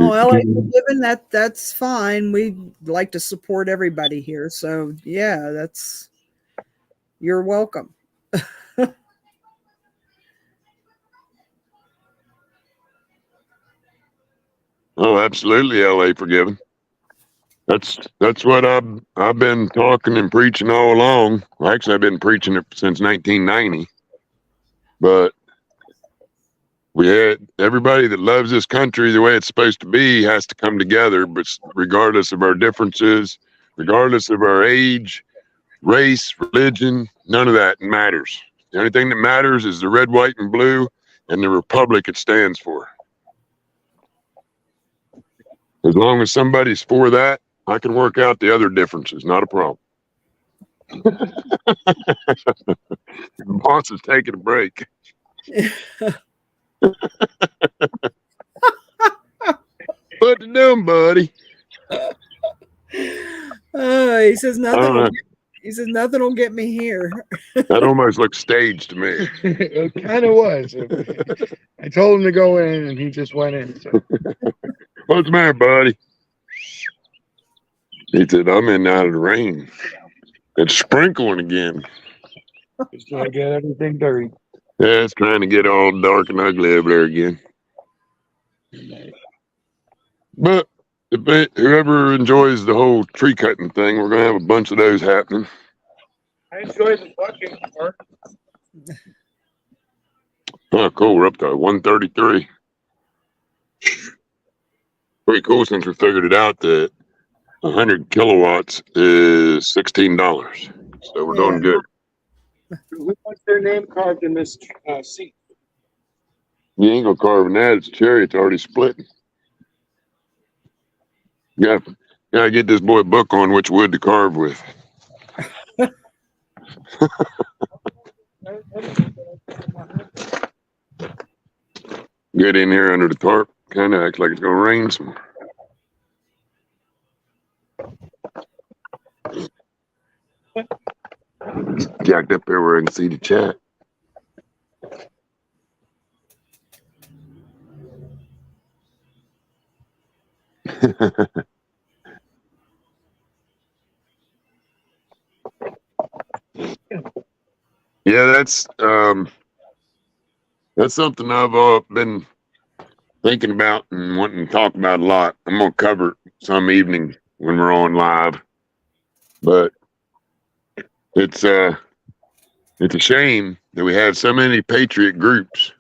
Oh, LA Forgiven, that's fine. We like to support everybody here. So yeah, you're welcome. Oh, absolutely, LA Forgiven. That's what I've been talking and preaching all along. Well, actually, I've been preaching it since 1990. But we had everybody that loves this country the way it's supposed to be has to come together, but regardless of our differences, regardless of our age, race, religion, none of that matters. The only thing that matters is the red, white, and blue and the republic it stands for. As long as somebody's for that, I can work out the other differences. Not a problem. The boss is taking a break. What to do, buddy? He says nothing. He says nothing will get me here. That almost looks staged to me. It kind of was. I told him to go in, and he just went in. So. What's the matter, buddy? He said, I'm in out of the rain. It's sprinkling again. Just trying to get everything dirty. Yeah, it's trying to get all dark and ugly over there again. But whoever enjoys the whole tree cutting thing, we're going to have a bunch of those happening. I enjoy the bucking part. Oh, cool. We're up to 133. Pretty cool since we figured it out that 100 kilowatts is $16. So we're doing good. Who wants their name carved in this seat? You ain't gonna carve in that. It's a cherry. It's already splitting. Yeah, gotta get this boy a book on which wood to carve with. Get in here under the tarp. Kind of acts like it's gonna rain some. Jacked up there where I can see the chat. Yeah, that's something I've been thinking about and wanting to talk about a lot. I'm gonna cover it some evening when we're on live, but it's a shame that we have so many patriot groups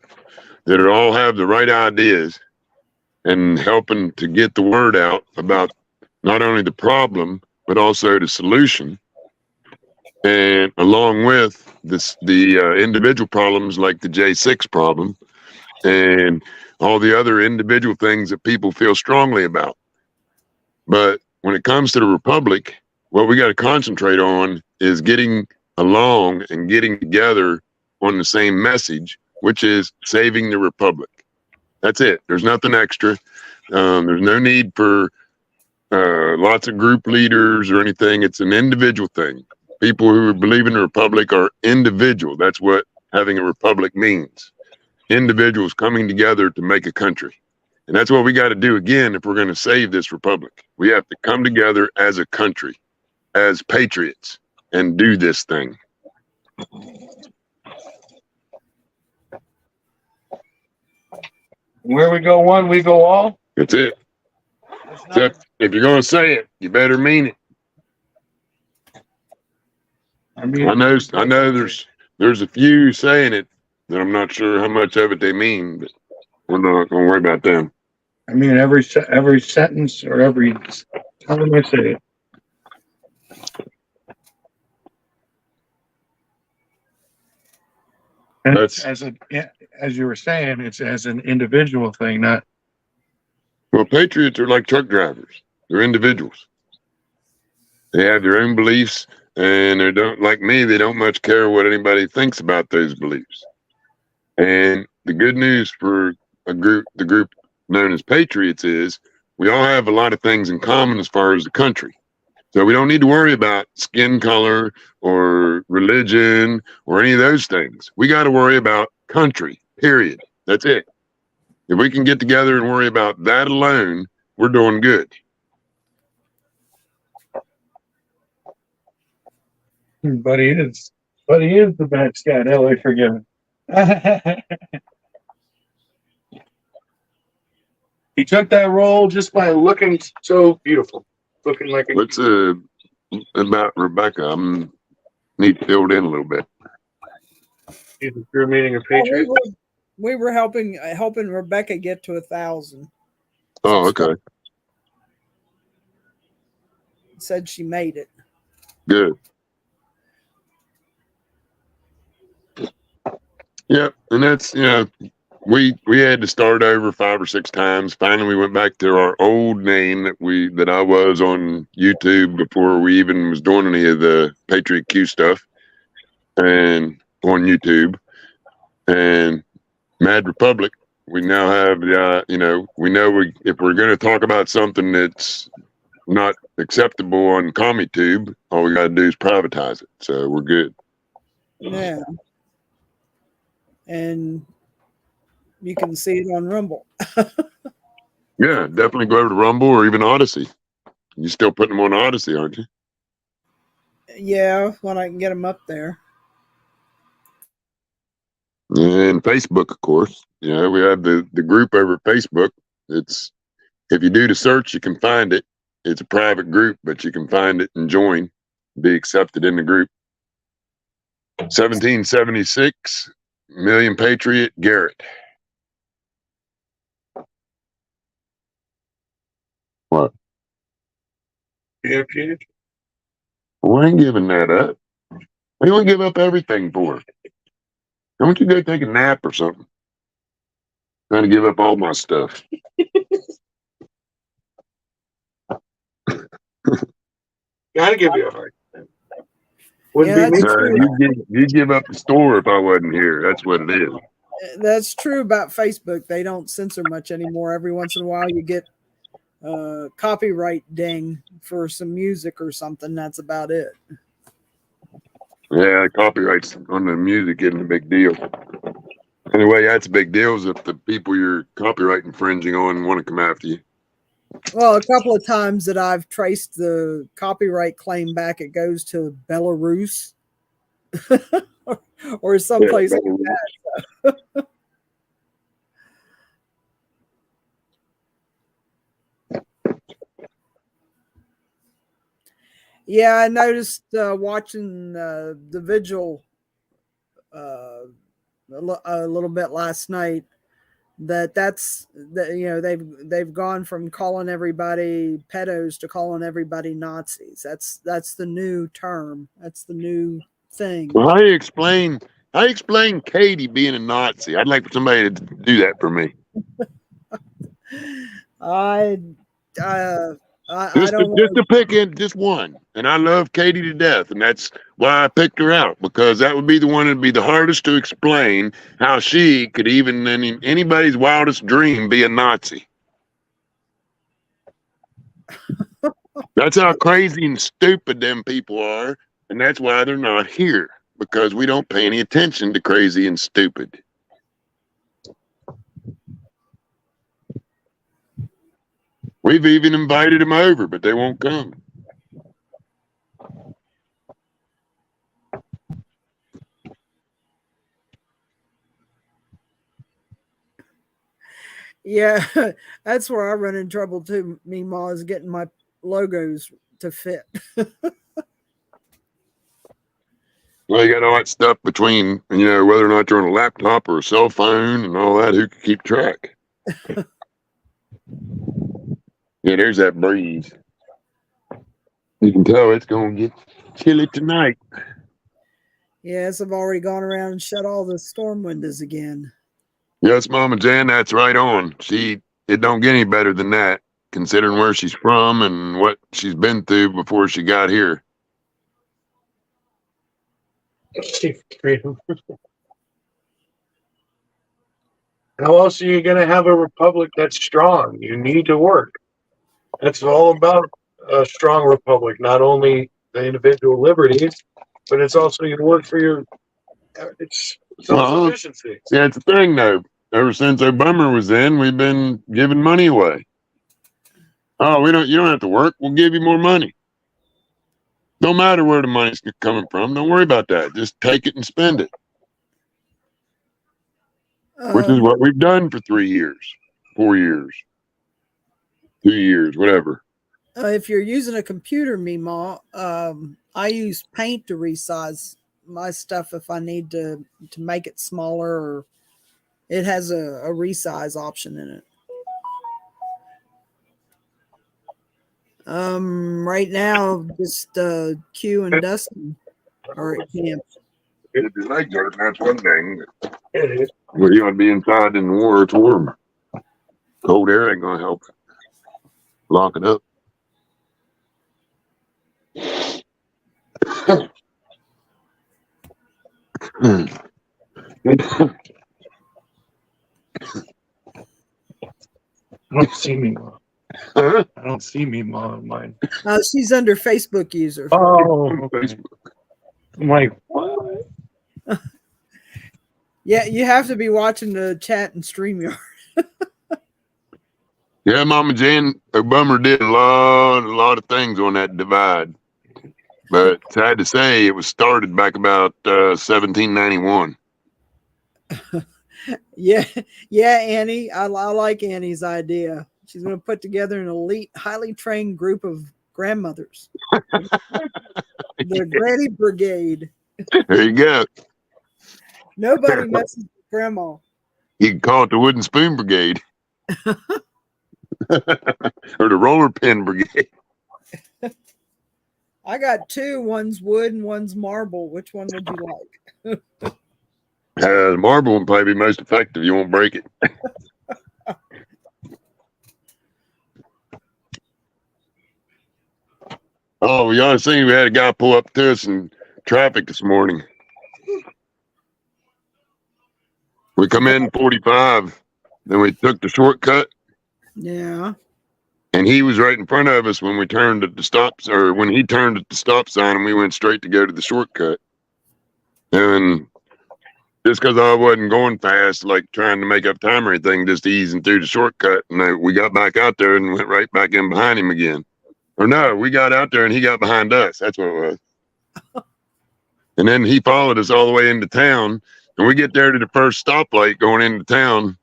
that all have the right ideas and helping to get the word out about not only the problem but also the solution, and along with the individual problems like the J6 problem and all the other individual things that people feel strongly about. But when it comes to the republic, what we got to concentrate on is getting along and getting together on the same message, which is saving the republic. That's it. There's nothing extra. There's no need for lots of group leaders or anything. It's an individual thing. People who believe in the republic are individual. That's what having a republic means. Individuals coming together to make a country. And that's what we got to do again if we're going to save this republic. We have to come together as a country, as patriots, and do this thing. Where we go one, we go all. That's it. Except if you're going to say it, you better mean it. I know there's a few saying it that I'm not sure how much of it they mean, but we're not going to worry about them. I mean every sentence or every time I say it. And That's, as you were saying, it's as an individual thing, not. well, patriots are like truck drivers. They're individuals. They have their own beliefs, and they don't, like me, they don't much care what anybody thinks about those beliefs. And the good news for the group known as patriots is we all have a lot of things in common as far as the country. So we don't need to worry about skin color or religion or any of those things. We got to worry about country, period. That's it. If we can get together and worry about that alone, we're doing good. But he is the bad Scott LA forgiven. He took that role just by looking so beautiful, looking like a. What's about Rebecca? I need filled in a little bit. He's a true meaning of patriot. We were helping Rebecca get to 1,000. Oh, okay, Said she made it. good. Yep, and that's we had to start over 5 or 6 times. Finally, we went back to our old name that I was on YouTube before we even was doing any of the Patriot Q stuff, and on YouTube, and Mad Republic. We now have we know if we're going to talk about something that's not acceptable on CommieTube, all we got to do is privatize it. So we're good. Yeah. And you can see it on Rumble. Yeah, definitely go over to Rumble or even Odyssey. You're still putting them on Odyssey, aren't you? Yeah, when I can get them up there. And Facebook, of course. We have the group over Facebook. It's if you do the search, you can find it. It's a private group, but you can find it and join, be accepted in the group. 1776 Million Patriot Garrett. What? Yeah, Peter. Well, I ain't giving that up. I don't give up everything for it. Don't you go take a nap or something? Trying to give up all my stuff. Gotta give you a hard time. Wouldn't Yeah, be me. that's true. You give up the store if I wasn't here. That's what it is. That's true about Facebook. They don't censor much anymore. Every once in a while, you get copyright ding for some music or something. That's about it. Yeah, copyrights on the music isn't a big deal. Anyway, that's a big deal is if the people you're copyright infringing on want to come after you. Well, a couple of times that I've traced the copyright claim back, it goes to Belarus or someplace like that. Yeah, I noticed watching the vigil a little bit last night that's they've gone from calling everybody pedos to calling everybody Nazis. That's the new term. That's the new thing. Well, how do you explain Katie being a Nazi? I'd like for somebody to do that for me. I Just don't to pick in just one. And I love Katie to death. And that's why I picked her out, because that would be the one that'd be the hardest to explain how she could even in anybody's wildest dream be a Nazi. That's how crazy and stupid them people are. And that's why they're not here, because we don't pay any attention to crazy and stupid. We've even invited them over, but they won't come. Yeah, that's where I run in trouble too. Meemaw is getting my logos to fit. Well, you got all that stuff between, whether or not you're on a laptop or a cell phone and all that. Who can keep track? Yeah, there's that breeze. You can tell it's going to get chilly tonight. Yes, I've already gone around and shut all the storm windows again. Yes, Mama Jan, that's right on. It don't get any better than that, considering where she's from and what she's been through before she got here. How else are you going to have a republic that's strong? You need to work. That's all about a strong republic, not only the individual liberties, but it's also you work for your self-sufficiency. Yeah, it's a thing, though. Ever since Obama was in, we've been giving money away. Oh, you don't have to work. We'll give you more money. No matter where the money's coming from. Don't worry about that. Just take it and spend it, which is what we've done for 3 years, 4 years, 2 years, whatever. If you're using a computer, Meemaw, I use Paint to resize my stuff if I need to make it smaller, or it has a resize option in it. Right now, just Q and Dustin are at camp. If your legs hurt, that's one thing. It is. Well, you want to be inside in the war, it's warm. Cold air ain't gonna help. Lock it up. I don't see me, Mom. Huh? I don't see me, Mom, on mine. She's under Facebook user. Oh, okay. I'm like, what? Yeah, you have to be watching the chat and StreamYard. Yeah, Mama Jan Obama did a lot of things on that divide. But sad to say, it was started back about 1791. Yeah, Annie. I like Annie's idea. She's going to put together an elite, highly trained group of grandmothers. The Granny Brigade. There you go. Nobody messes with Grandma. You can call it the Wooden Spoon Brigade. Or the Roller Pin Brigade. I got two. One's wood and one's marble. Which one would you like? The marble would probably be most effective. You won't break it. Oh, y'all seen we had a guy pull up to us in traffic this morning. We come in 45, then we took the shortcut, Yeah. and he was right in front of us when we turned at the stop, or when he turned at the stop sign, and we went straight to go to the shortcut. And just because I wasn't going fast, like trying to make up time or anything, just easing through the shortcut, and we got back out there and went right back in behind him again. Or no, we got out there and he got behind us. That's what it was. And then he followed us all the way into town. And we get there to the first stoplight going into town.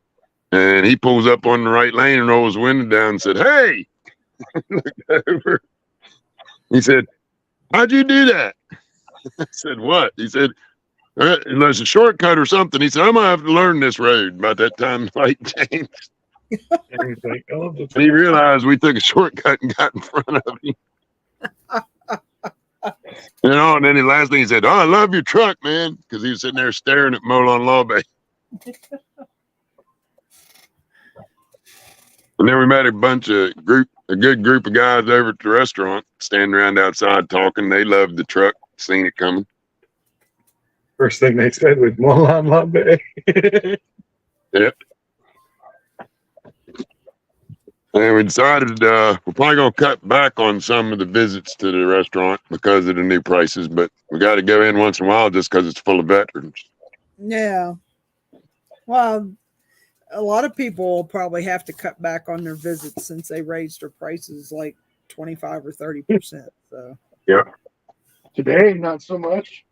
And he pulls up on the right lane and rolls his window down and said, "Hey!" Looked over. He said, "How'd you do that?" I said, "What?" He said, "There's a shortcut or something." He said, "I'm going to have to learn this road." About that time, the light changed. And he's like, oh, And he realized we took a shortcut and got in front of him. And then the last thing he said, "Oh, I love your truck, man," because he was sitting there staring at Molon Law Bay. And then we met a good group of guys over at the restaurant, standing around outside talking. They loved the truck, seen it coming. first thing they said was Moulin La Bay. Yep. And we decided we're probably going to cut back on some of the visits to the restaurant because of the new prices, but we got to go in once in a while just because it's full of veterans. Yeah. Well, a lot of people will probably have to cut back on their visits since they raised their prices like 25 or 30%. So Yeah. Today, not so much.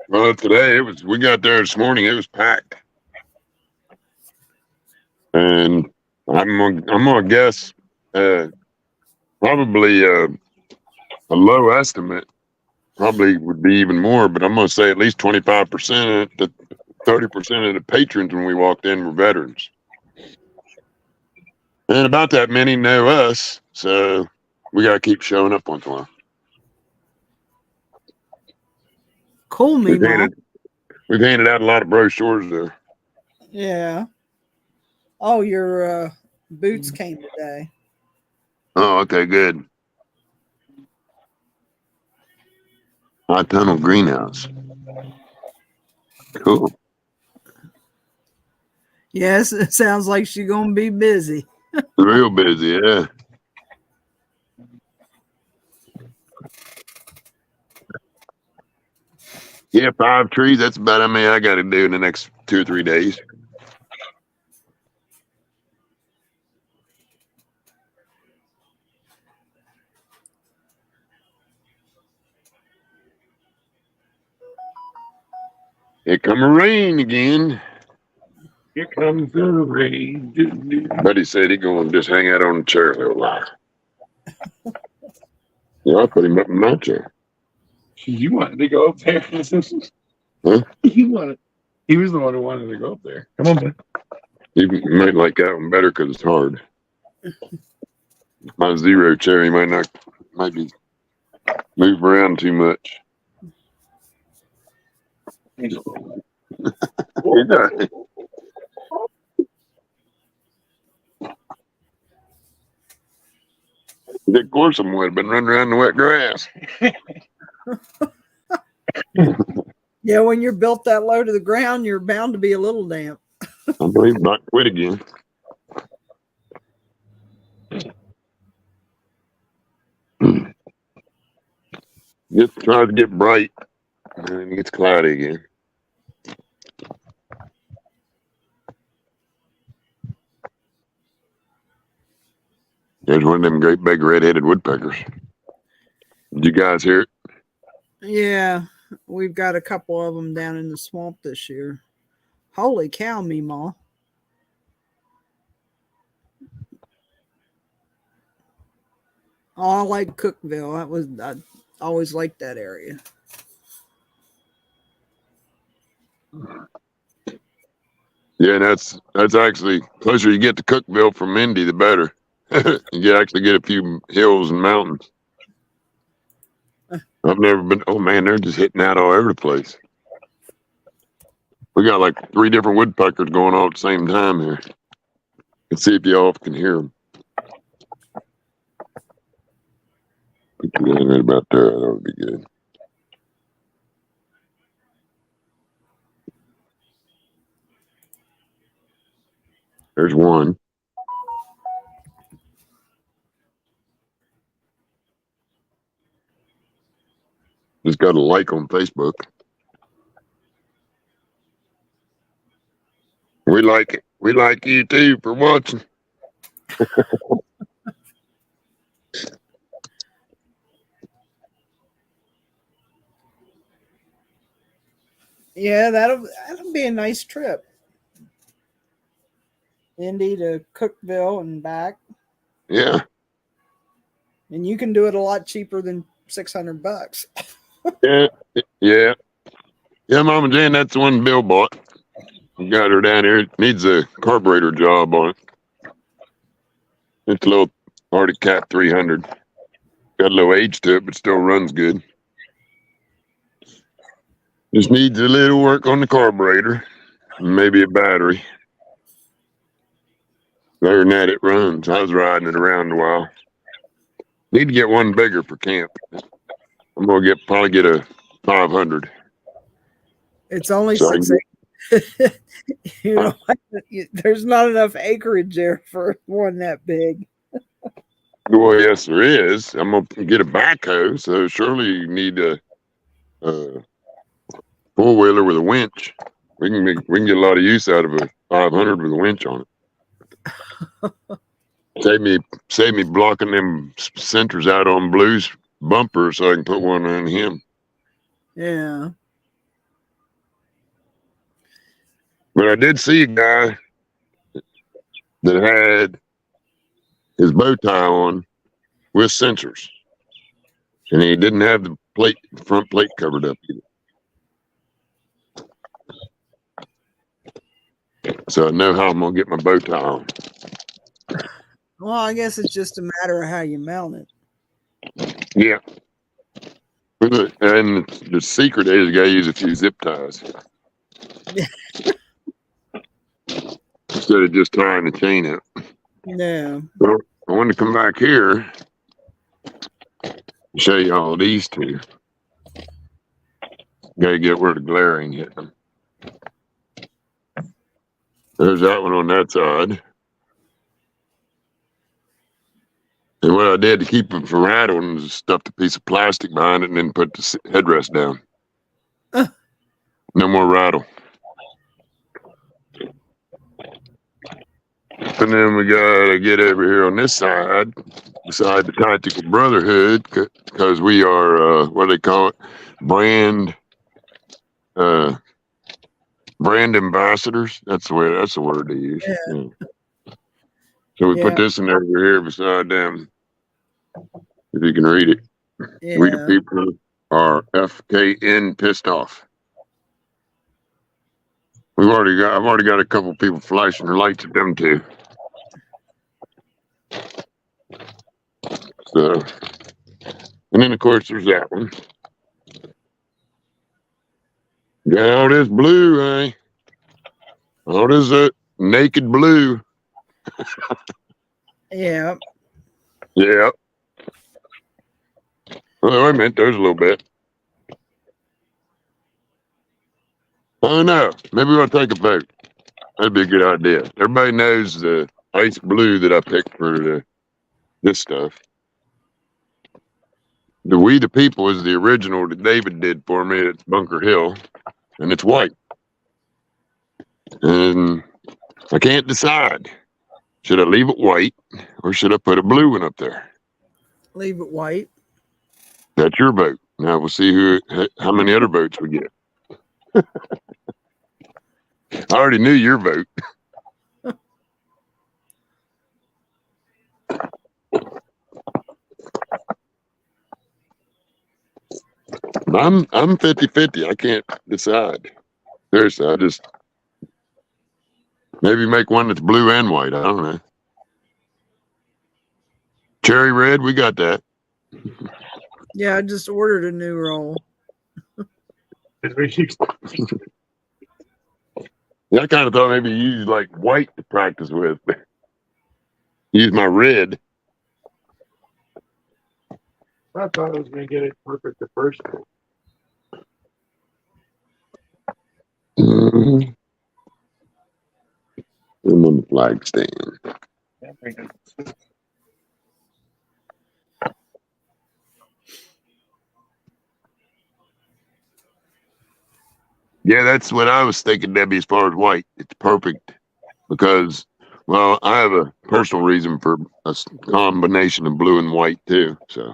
Well, today we got there this morning. It was packed, and I'm gonna guess probably a low estimate probably would be even more, but I'm gonna say at least 25% to 30% of the patrons when we walked in were veterans, and about that many know us, so we gotta keep showing up once in a while. cool, me, Mom. We've handed out a lot of brochures there. Yeah. Oh, your boots came today. Oh, okay, good. High Tunnel Greenhouse. Cool. Yes, it sounds like she's gonna be busy. Real busy, yeah. Yeah, 5 trees. That's about how many I got to do in the next 2 or 3 days. Here come a rain again. Here comes the rain. Buddy said he gonna just hang out on the chair a little while. Yeah, I put him up in my chair. You wanted to go up there? Huh? You wanted. He was the one who wanted to go up there. Come on, bud. He might like that one better because it's hard. My zero chair, he might be move around too much. He does. Of course, I would have been running around in the wet grass. Yeah, when you're built that low to the ground, you're bound to be a little damp. I believe not quit again. It tries to get bright, and then it gets cloudy again. There's one of them great big red-headed woodpeckers. Did you guys hear it? Yeah, we've got a couple of them down in the swamp this year. Holy cow, Meemaw. Oh, I like Cookville. I always liked that area. Yeah, that's actually closer you get to Cookville from Indy, the better. You actually get a few hills and mountains. I've never been. Oh man, they're just hitting out all over the place. We got like 3 different woodpeckers going on at the same time here. Let's see if y'all can hear them. Put you down right about there. That would be good. There's one. Just got a like on Facebook. We like it. We like you too for watching. Yeah, that'll be a nice trip. Indy to Cookville and back. Yeah. And you can do it a lot cheaper than $600. Yeah. Yeah. Yeah, Mama Jane, that's the one Bill bought. We got her down here. It needs a carburetor job on it. It's a little Arctic Cat 300. Got a little age to it, but still runs good. Just needs a little work on the carburetor. And maybe a battery. Other than that, it runs. I was riding it around a while. Need to get one bigger for camp. I'm gonna probably get a 500. It's only So 6 acres. You know, there's not enough acreage there for one that big. Well, yes, there is. I'm gonna get a backhoe, so surely you need a 4-wheeler with a winch. We can get a lot of use out of a 500 with a winch on it. Save me blocking them centers out on Blue's bumper, so I can put one on him. Yeah. But I did see a guy that had his bow tie on with sensors, and he didn't have the front plate covered up either. So I know how I'm gonna get my bow tie on. Well, I guess it's just a matter of how you mount it. Yeah. And the secret is you gotta use a few zip ties. Instead of just tying the chain up. No. So I wanted to come back here and show you all these two. Gotta get where the glaring hit them. There's that one on that side. And what I did to keep them from rattling was stuffed a piece of plastic behind it and then put the headrest down. No more rattle. And then we gotta get over here on this side, beside the Tactical Brotherhood, because we are what do they call it? Brand brand ambassadors. That's the way. That's the word they use. Yeah. Yeah. So we put Yeah. this in over here beside them. If you can read it, we the Yeah. people are FKN pissed off. I've already got a couple people flashing their lights at them too. So, and then of course there's that one. Yeah, all this blue, eh? All this naked blue. Yeah. Yeah. Well, I meant there's a little bit. Oh no, maybe we'll take a vote. That'd be a good idea. Everybody knows the ice blue that I picked for this stuff. The We the People is the original that David did for me at Bunker Hill, and it's white. And I can't decide. Should I leave it white or should I put a blue one up there? Leave it white. That's your vote. Now we'll see how many other votes we get. I already knew your vote. I'm 50-50. I can't decide. Seriously, I just maybe make one that's blue and white. I don't know. Cherry red, we got that. Yeah, I just ordered a new roll. Yeah, I kind of thought maybe use like white to practice with. Use my red. I thought I was going to get it perfect the first time. Mm-hmm. I'm on the flag stand. Yeah, that's what I was thinking, Debbie, as far as white. It's perfect because, well, I have a personal reason for a combination of blue and white too. So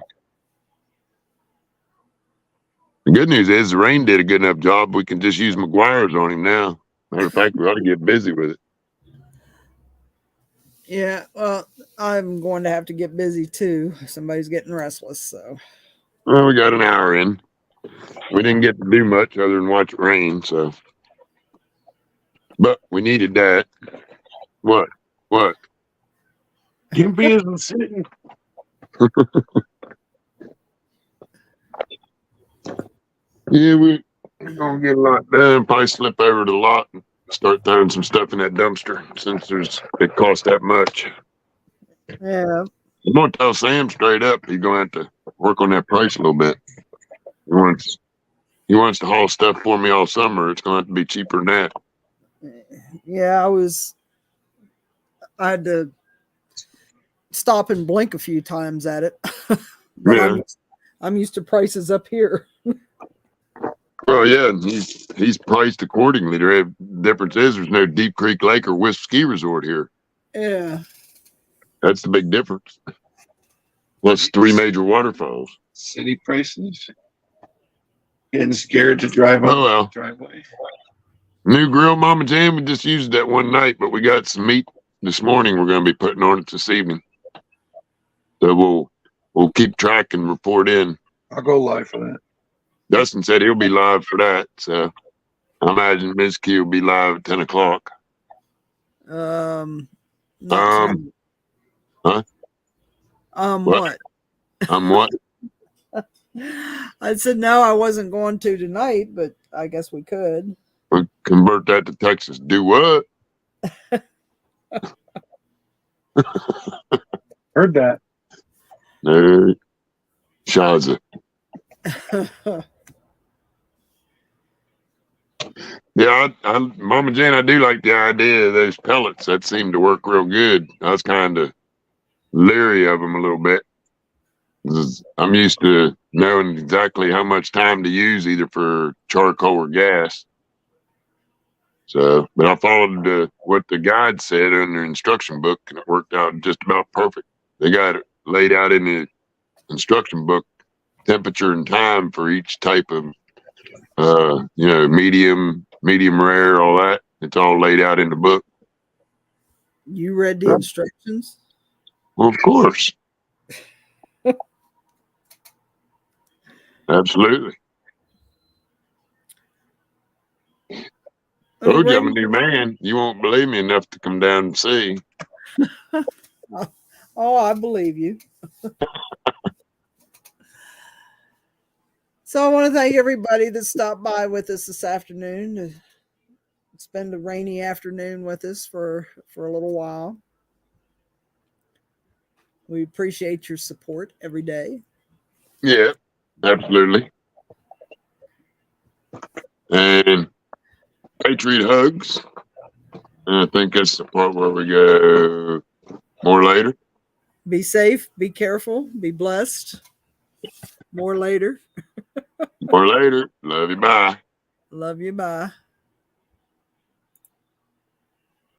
the good news is the rain did a good enough job. We can just use McGuire's on him now. Matter of fact, we ought to get busy with it. Yeah, well, I'm going to have to get busy too. Somebody's getting restless, so. Well, we got an hour in. We didn't get to do much other than watch it rain, so. But we needed that. What? Gimpy isn't sitting. Yeah, we're gonna get a lot done. Probably slip over to the lot and start throwing some stuff in that dumpster since it costs that much. Yeah. I'm gonna tell Sam straight up he's gonna have to work on that price a little bit. He wants to haul stuff for me all summer. It's gonna have to be cheaper than that. Yeah, I had to stop and blink a few times at it. But Yeah. I'm used to prices up here. Well, yeah, and he's priced accordingly. The difference is there's no Deep Creek Lake or Wisp Ski Resort here. Yeah. That's the big difference. Plus 3 major waterfalls. City prices. Getting scared to drive Oh up well. the driveway. New grill, Mama Jam. We just used that one night, but we got some meat this morning. We're going to be putting on it this evening. So we'll keep track and report in. I'll go live for that. Dustin said he'll be live for that. So I imagine Ms. Q will be live at 10 o'clock. Not Huh? What? What? I said no, I wasn't going to tonight, but I guess we could. We'll convert that to Texas. Do what? Heard that. No. Shaza. Yeah, Mama Jane, I do like the idea of those pellets. That seemed to work real good. I was kind of leery of them a little bit. I'm used to knowing exactly how much time to use either for charcoal or gas. So, but I followed what the guide said in their instruction book, and it worked out just about perfect. They got it laid out in the instruction book, temperature and time for each type of, medium, medium rare, all that. It's all laid out in the book. You read the Yep. instructions? Well, of course. Absolutely. Told you I'm a new man. You won't believe me enough to come down and see. Oh, I believe you. So I want to thank everybody that stopped by with us this afternoon to spend a rainy afternoon with us for a little while. We appreciate your support every day. Yeah, absolutely. And Patriot hugs. And I think that's the part where we go more later. Be safe, be careful, be blessed. More later. More later. Love you. Bye. Love you. Bye.